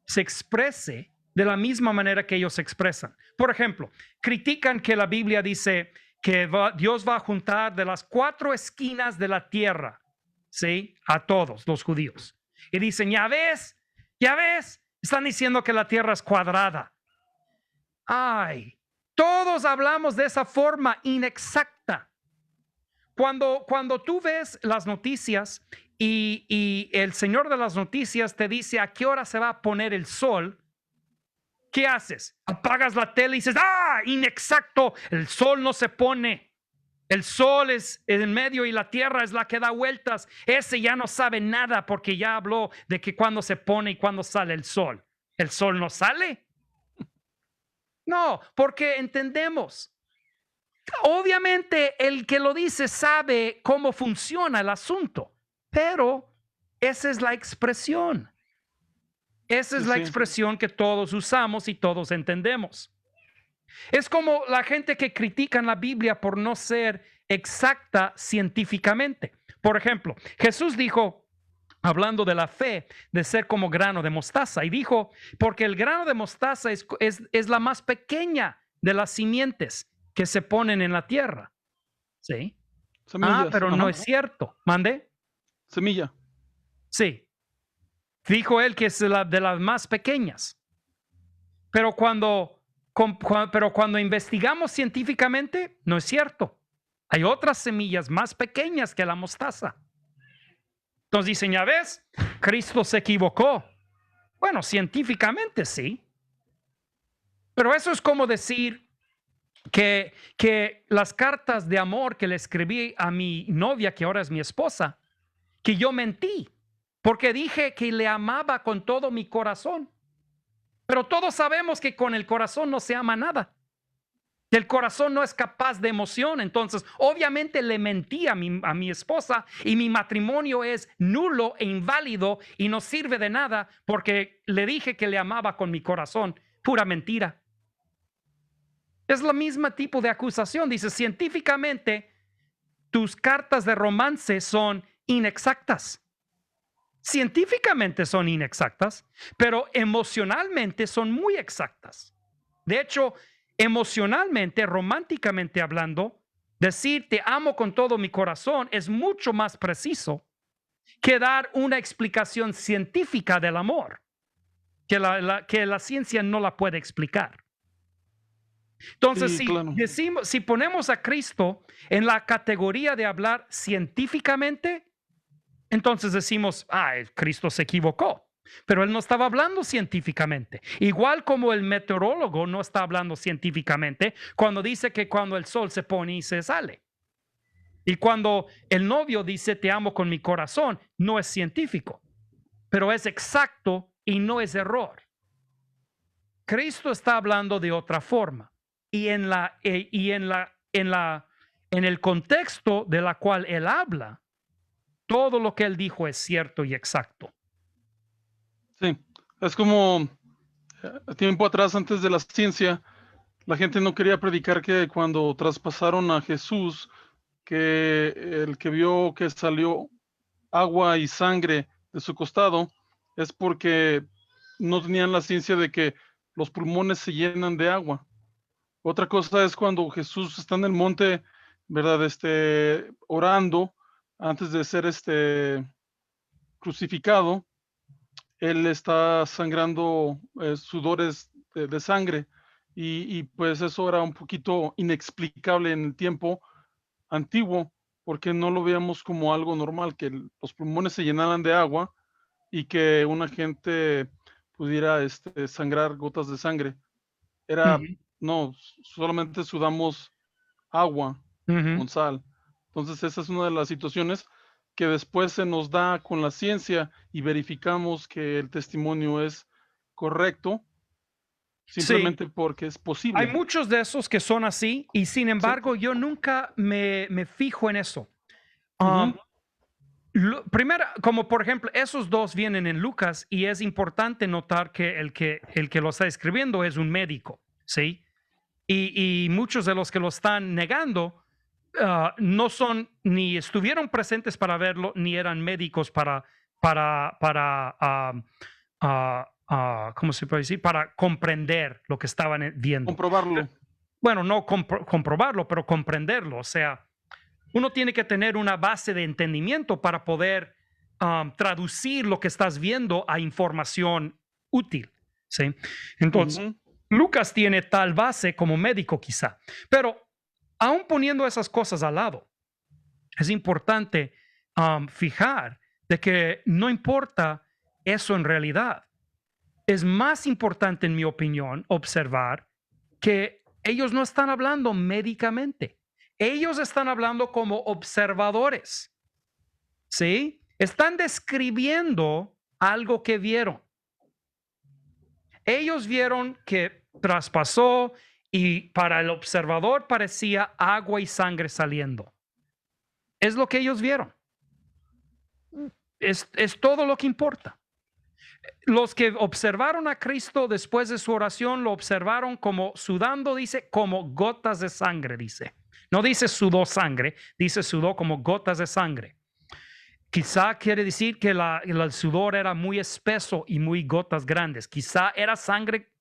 se exprese de la misma manera que ellos se expresan. Por ejemplo, critican que la Biblia dice que Dios va a juntar de las 4 esquinas de la tierra, ¿sí? A todos los judíos. Y dicen, ya ves, están diciendo que la tierra es cuadrada. Ay. Todos hablamos de esa forma inexacta. Cuando tú ves las noticias y el señor de las noticias te dice a qué hora se va a poner el sol, ¿qué haces? Apagas la tele y dices, inexacto, el sol no se pone. El sol es en medio y la tierra es la que da vueltas. Ese ya no sabe nada porque ya habló de que cuando se pone y cuando sale el sol. ¿El sol no sale? No, porque entendemos. Obviamente el que lo dice sabe cómo funciona el asunto, pero esa es la expresión. Esa es la expresión que todos usamos y todos entendemos. Es como la gente que critica la Biblia por no ser exacta científicamente. Por ejemplo, Jesús dijo, hablando de la fe, de ser como grano de mostaza, y dijo, porque el grano de mostaza es la más pequeña de las simientes que se ponen en la tierra. ¿Sí? Semillas. Pero no es cierto. ¿Mande? semilla. Sí. Dijo él que es de las más pequeñas. Pero pero cuando investigamos científicamente, no es cierto. Hay otras semillas más pequeñas que la mostaza. Entonces dicen, ya ves, Cristo se equivocó. Bueno, científicamente sí. Pero eso es como decir que las cartas de amor que le escribí a mi novia, que ahora es mi esposa, que yo mentí, porque dije que le amaba con todo mi corazón. Pero todos sabemos que con el corazón no se ama nada. Que el corazón no es capaz de emoción. Entonces, obviamente le mentí a mi esposa y mi matrimonio es nulo e inválido y no sirve de nada porque le dije que le amaba con mi corazón. Pura mentira. Es la misma tipo de acusación. Dice, científicamente, tus cartas de romance son inexactas. Científicamente son inexactas, pero emocionalmente son muy exactas. De hecho, emocionalmente, románticamente hablando, decir te amo con todo mi corazón es mucho más preciso que dar una explicación científica del amor, que la ciencia no la puede explicar. Entonces, Sí, claro. si ponemos a Cristo en la categoría de hablar científicamente, entonces decimos, Cristo se equivocó. Pero él no estaba hablando científicamente. Igual como el meteorólogo no está hablando científicamente cuando dice que cuando el sol se pone y se sale. Y cuando el novio dice te amo con mi corazón, no es científico, pero es exacto y no es error. Cristo está hablando de otra forma. Y en el contexto de la cual él habla, todo lo que él dijo es cierto y exacto. Sí, es como tiempo atrás, antes de la ciencia, la gente no quería predicar que cuando traspasaron a Jesús, que el que vio que salió agua y sangre de su costado, es porque no tenían la ciencia de que los pulmones se llenan de agua. Otra cosa es cuando Jesús está en el monte, ¿verdad? Orando antes de ser crucificado, él está sangrando sudores de sangre y pues eso era un poquito inexplicable en el tiempo antiguo porque no lo veíamos como algo normal, que los pulmones se llenaran de agua y que una gente pudiera sangrar gotas de sangre. Era, no, solamente sudamos agua con sal. Entonces esa es una de las situaciones que después se nos da con la ciencia y verificamos que el testimonio es correcto, simplemente Sí, porque es hay posible. muchos de esos que son así y sin embargo yo nunca me fijo en eso. Primero, como por ejemplo, esos dos vienen en Lucas y es importante notar que el que lo está escribiendo es un médico, ¿sí? Y muchos de los que lo están negando no son ni estuvieron presentes para verlo ni eran médicos para ¿cómo se puede decir? Para comprender lo que estaban viendo. Comprobarlo. Bueno, no comprobarlo, pero comprenderlo. O sea, uno tiene que tener una base de entendimiento para poder traducir lo que estás viendo a información útil, ¿sí? Entonces, Lucas tiene tal base como médico quizá, pero aún poniendo esas cosas al lado, es importante fijar de que no importa eso en realidad. Es más importante, en mi opinión, observar que ellos no están hablando médicamente. Ellos están hablando como observadores. ¿Sí? Están describiendo algo que vieron. Ellos vieron que traspasó y para el observador parecía agua y sangre saliendo. Es lo que ellos vieron. Es todo lo que importa. Los que observaron a Cristo después de su oración lo observaron como sudando, dice, como gotas de sangre, dice. No dice sudó sangre, dice sudó como gotas de sangre. Quizá quiere decir que el sudor era muy espeso y muy gotas grandes. Quizá era sangre.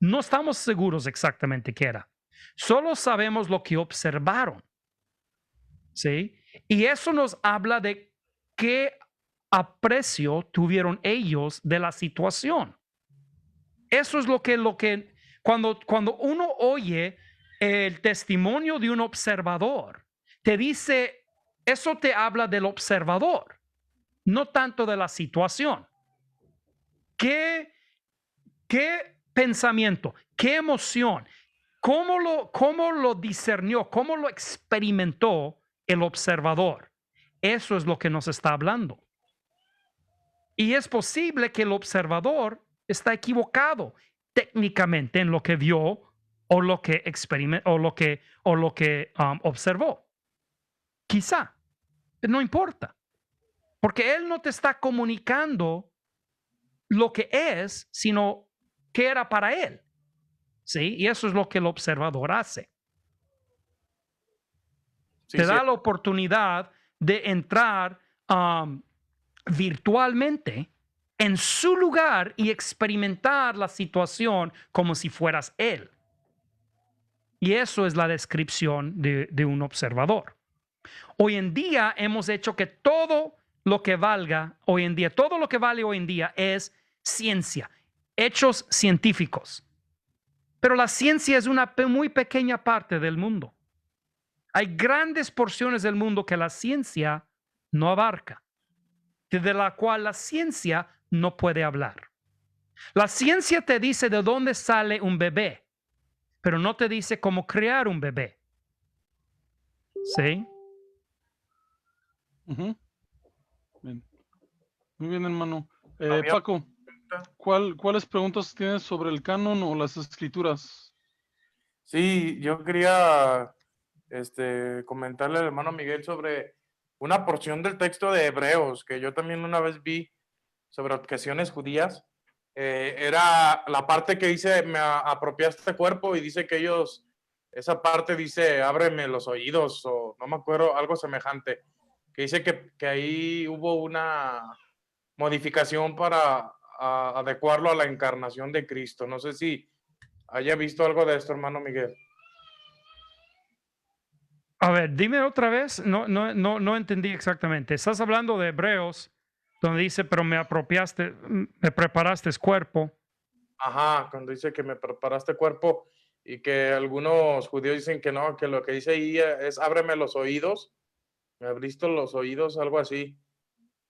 No estamos seguros exactamente qué era. Solo sabemos lo que observaron. ¿Sí? Y eso nos habla de qué aprecio tuvieron ellos de la situación. Eso es lo que cuando uno oye el testimonio de un observador, te dice, eso te habla del observador, no tanto de la situación. ¿Qué pensamiento, qué emoción, cómo lo discernió, cómo lo experimentó el observador? Eso es lo que nos está hablando. Y es posible que el observador está equivocado técnicamente en lo que vio o lo que experimentó o lo que observó. Quizá, no importa, porque él no te está comunicando lo que es, sino qué era para él. ¿Sí? Y eso es lo que el observador hace. Sí, Te sí. da la oportunidad de entrar virtualmente en su lugar y experimentar la situación como si fueras él. Y eso es la descripción de un observador. Hoy en día hemos hecho que todo lo que valga hoy en día, todo lo que vale hoy en día es ciencia, hechos científicos. Pero la ciencia es una muy pequeña parte del mundo. Hay grandes porciones del mundo que la ciencia no abarca, de la cual la ciencia no puede hablar. La ciencia te dice de dónde sale un bebé, pero no te dice cómo crear un bebé. ¿Sí? Ujú. Bien. Muy bien, hermano. Había Paco, pregunta. ¿cuáles preguntas tienes sobre el canon o las escrituras? Sí, yo quería comentarle al hermano Miguel sobre una porción del texto de Hebreos que yo también una vez vi sobre objeciones judías. Era la parte que dice, me apropiaste cuerpo, y dice que ellos, esa parte dice, ábreme los oídos, o no me acuerdo, algo semejante, que dice que ahí hubo una modificación para adecuarlo a la encarnación de Cristo. No sé si haya visto algo de esto, hermano Miguel. A ver, dime otra vez. No entendí exactamente. Estás hablando de Hebreos, donde dice, pero me preparaste cuerpo. Ajá, cuando dice que me preparaste cuerpo, y que algunos judíos dicen que no, que lo que dice ahí es ábreme los oídos, me abriste los oídos, algo así.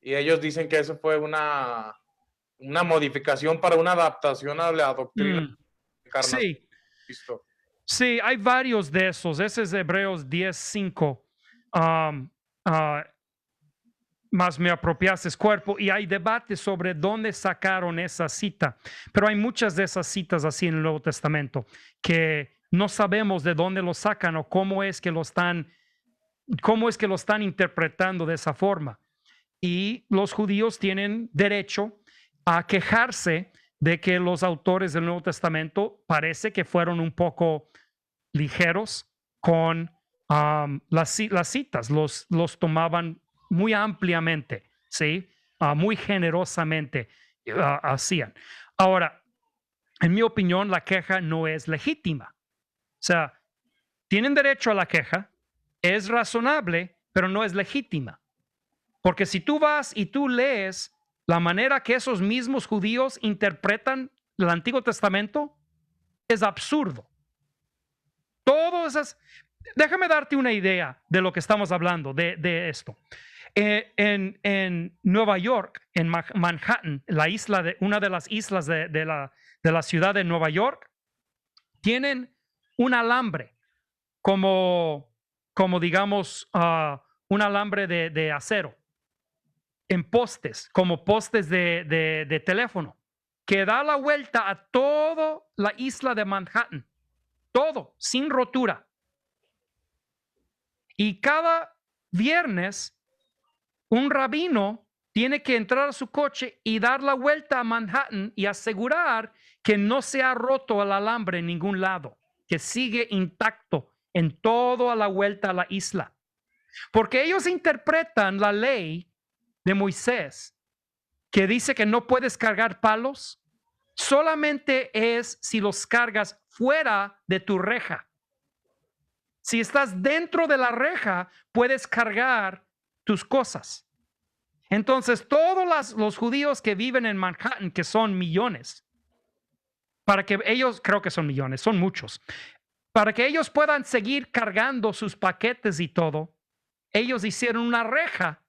Y ellos dicen que eso fue una modificación para una adaptación a la doctrina de encarnación Sí, de Cristo. sí, hay varios de esos. Ese es Hebreos 10:5. Más me apropiaste cuerpo, y hay debate sobre dónde sacaron esa cita, pero hay muchas de esas citas así en el Nuevo Testamento que no sabemos de dónde lo sacan o cómo es que lo están interpretando de esa forma. Y los judíos tienen derecho a quejarse de que los autores del Nuevo Testamento parece que fueron un poco ligeros con las citas, los tomaban muy ampliamente, ¿sí? Muy generosamente hacían. Ahora, en mi opinión, la queja no es legítima. O sea, tienen derecho a la queja, es razonable, pero no es legítima. Porque si tú vas y tú lees la manera que esos mismos judíos interpretan el Antiguo Testamento, es absurdo. Déjame darte una idea de lo que estamos hablando, de esto. En Nueva York, en Manhattan, una de las islas de la ciudad de Nueva York, tienen un alambre como digamos, un alambre de acero en postes, como postes de teléfono, que da la vuelta a toda la isla de Manhattan, todo, sin rotura. Y cada viernes, un rabino tiene que entrar a su coche y dar la vuelta a Manhattan y asegurar que no se ha roto el alambre en ningún lado, que sigue intacto en toda la vuelta a la isla. Porque ellos interpretan la ley de Moisés, que dice que no puedes cargar palos, solamente es si los cargas fuera de tu reja. Si estás dentro de la reja, puedes cargar tus cosas. Entonces, todos los judíos que viven en Manhattan, que son millones, para que ellos, creo que son millones, son muchos, para que ellos puedan seguir cargando sus paquetes y todo, ellos hicieron una reja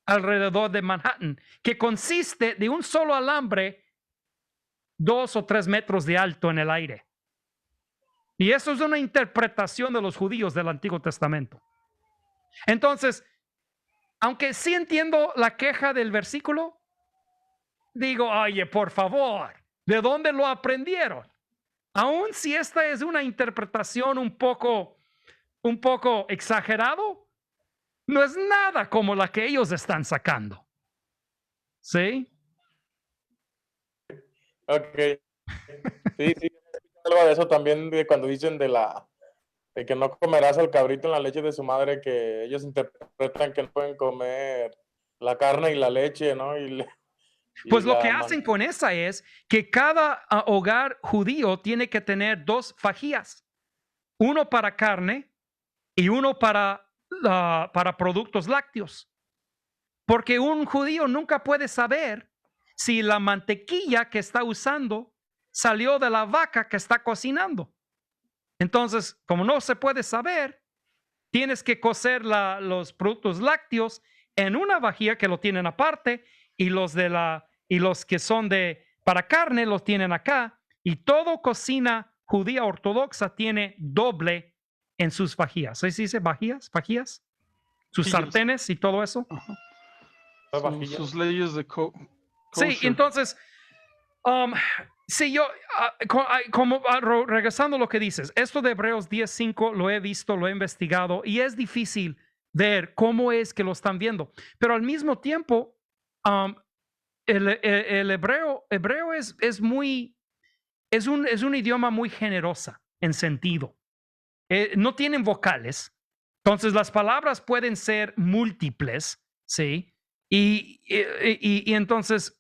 alrededor de Manhattan que consiste de un solo alambre 2 o 3 metros de alto en el aire. Y eso es una interpretación de los judíos del Antiguo Testamento. Entonces, aunque sí entiendo la queja del versículo, digo, oye, por favor, ¿de dónde lo aprendieron? Aun si esta es una interpretación un poco exagerado, no es nada como la que ellos están sacando. ¿Sí? Ok. Sí, sí, algo de eso también, de cuando dicen de que no comerás al cabrito en la leche de su madre, que ellos interpretan que no pueden comer la carne y la leche, ¿no? Pues lo que hacen con esa es que cada hogar judío tiene que tener 2 fajías, uno para carne y uno para productos lácteos. Porque un judío nunca puede saber si la mantequilla que está usando salió de la vaca que está cocinando. Entonces, como no se puede saber, tienes que cocer los productos lácteos en una vajilla que lo tienen aparte y los que son para carne los tienen acá, y todo cocina judía ortodoxa tiene doble en sus vajillas. ¿Sí se dice vajillas? Sus sartenes y todo eso. Sus leyes de Sí, entonces, sí, yo, regresando a lo que dices, esto de Hebreos 10:5 lo he visto, lo he investigado, y es difícil ver cómo es que lo están viendo, pero al mismo tiempo, el hebreo es un idioma muy generosa en sentido. No tienen vocales, entonces las palabras pueden ser múltiples, ¿sí? Y entonces,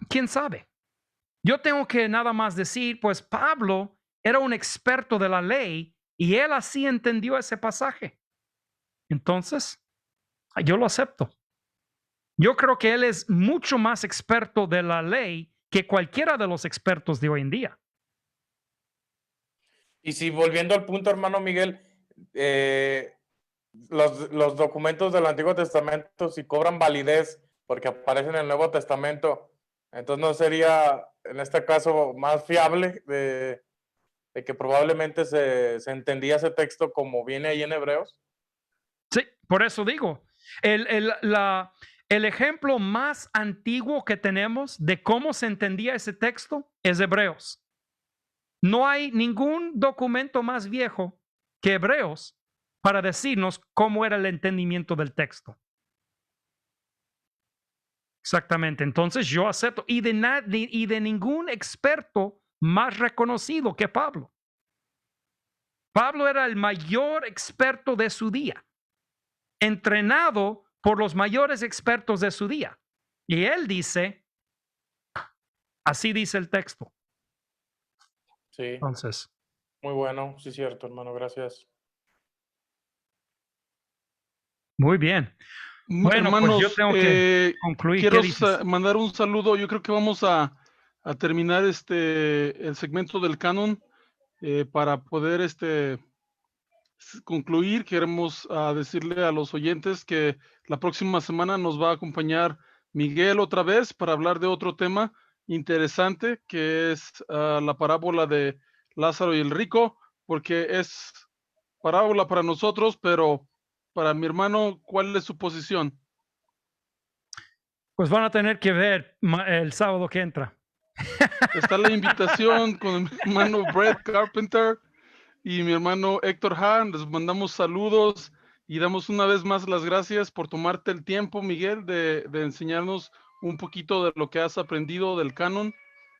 ¿quién sabe? Yo tengo que nada más decir, pues Pablo era un experto de la ley y él así entendió ese pasaje. Entonces, yo lo acepto. Yo creo que él es mucho más experto de la ley que cualquiera de los expertos de hoy en día. Y si volviendo al punto, hermano Miguel, los documentos del Antiguo Testamento, si cobran validez porque aparecen en el Nuevo Testamento, entonces no sería, en este caso, más fiable de que probablemente se entendía ese texto como viene ahí en Hebreos. Sí, por eso digo, el ejemplo más antiguo que tenemos de cómo se entendía ese texto es Hebreos. No hay ningún documento más viejo que Hebreos para decirnos cómo era el entendimiento del texto. Exactamente. Entonces yo acepto. Y de ningún experto más reconocido que Pablo. Pablo era el mayor experto de su día, entrenado por los mayores expertos de su día. Y él dice, así dice el texto. Sí. Entonces. Muy bueno, sí, cierto, hermano, gracias. Muy bien. Bueno, hermanos, pues yo tengo que concluir. Quiero ¿Qué dices? mandar un saludo. Yo creo que vamos a terminar el segmento del canon para poder concluir. Queremos decirle a los oyentes que la próxima semana nos va a acompañar Miguel otra vez para hablar de otro tema interesante, que es la parábola de Lázaro y el rico, porque es parábola para nosotros, pero para mi hermano, ¿cuál es su posición? Pues van a tener que ver el sábado que entra. Está la invitación con mi hermano Brett Carpenter y mi hermano Héctor Hahn. Les mandamos saludos y damos una vez más las gracias por tomarte el tiempo, Miguel, de enseñarnos un poquito de lo que has aprendido del canon.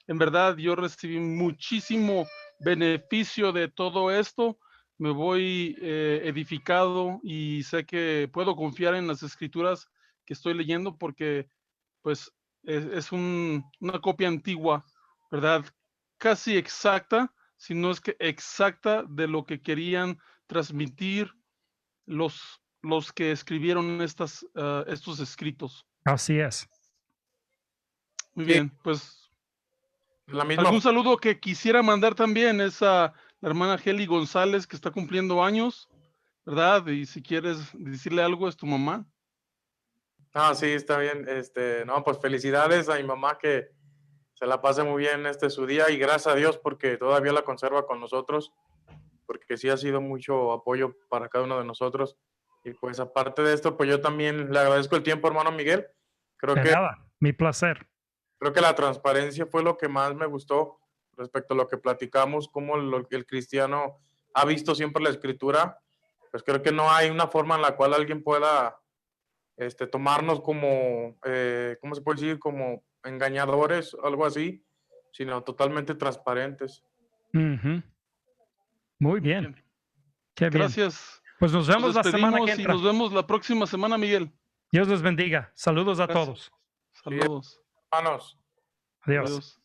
En verdad, yo recibí muchísimo beneficio de todo esto. Me voy edificado y sé que puedo confiar en las escrituras que estoy leyendo porque pues es una copia antigua, ¿verdad? Casi exacta, si no es que exacta de lo que querían transmitir los que escribieron estos escritos. Así es. Muy Sí. bien, pues La misma. algún saludo que quisiera mandar también es a la hermana Heli González, que está cumpliendo años, ¿verdad? Y si quieres decirle algo, es tu mamá. Ah, sí, está bien. No, pues felicidades a mi mamá, que se la pase muy bien su día, y gracias a Dios porque todavía la conserva con nosotros, porque sí ha sido mucho apoyo para cada uno de nosotros. Y pues aparte de esto, pues yo también le agradezco el tiempo, hermano Miguel. Creo De que, nada, mi placer. creo que la transparencia fue lo que más me gustó respecto a lo que platicamos, cómo el cristiano ha visto siempre la escritura. Pues creo que no hay una forma en la cual alguien pueda tomarnos como, ¿cómo se puede decir? Como engañadores, algo así, sino totalmente transparentes. Ujú. Muy bien. Bien. Qué bien. Gracias. Pues nos Nos vemos la semana que despedimos y entra. nos vemos la próxima semana, Miguel. Dios los bendiga. Saludos a Gracias. todos. Saludos. Hermanos. Adiós. Adiós.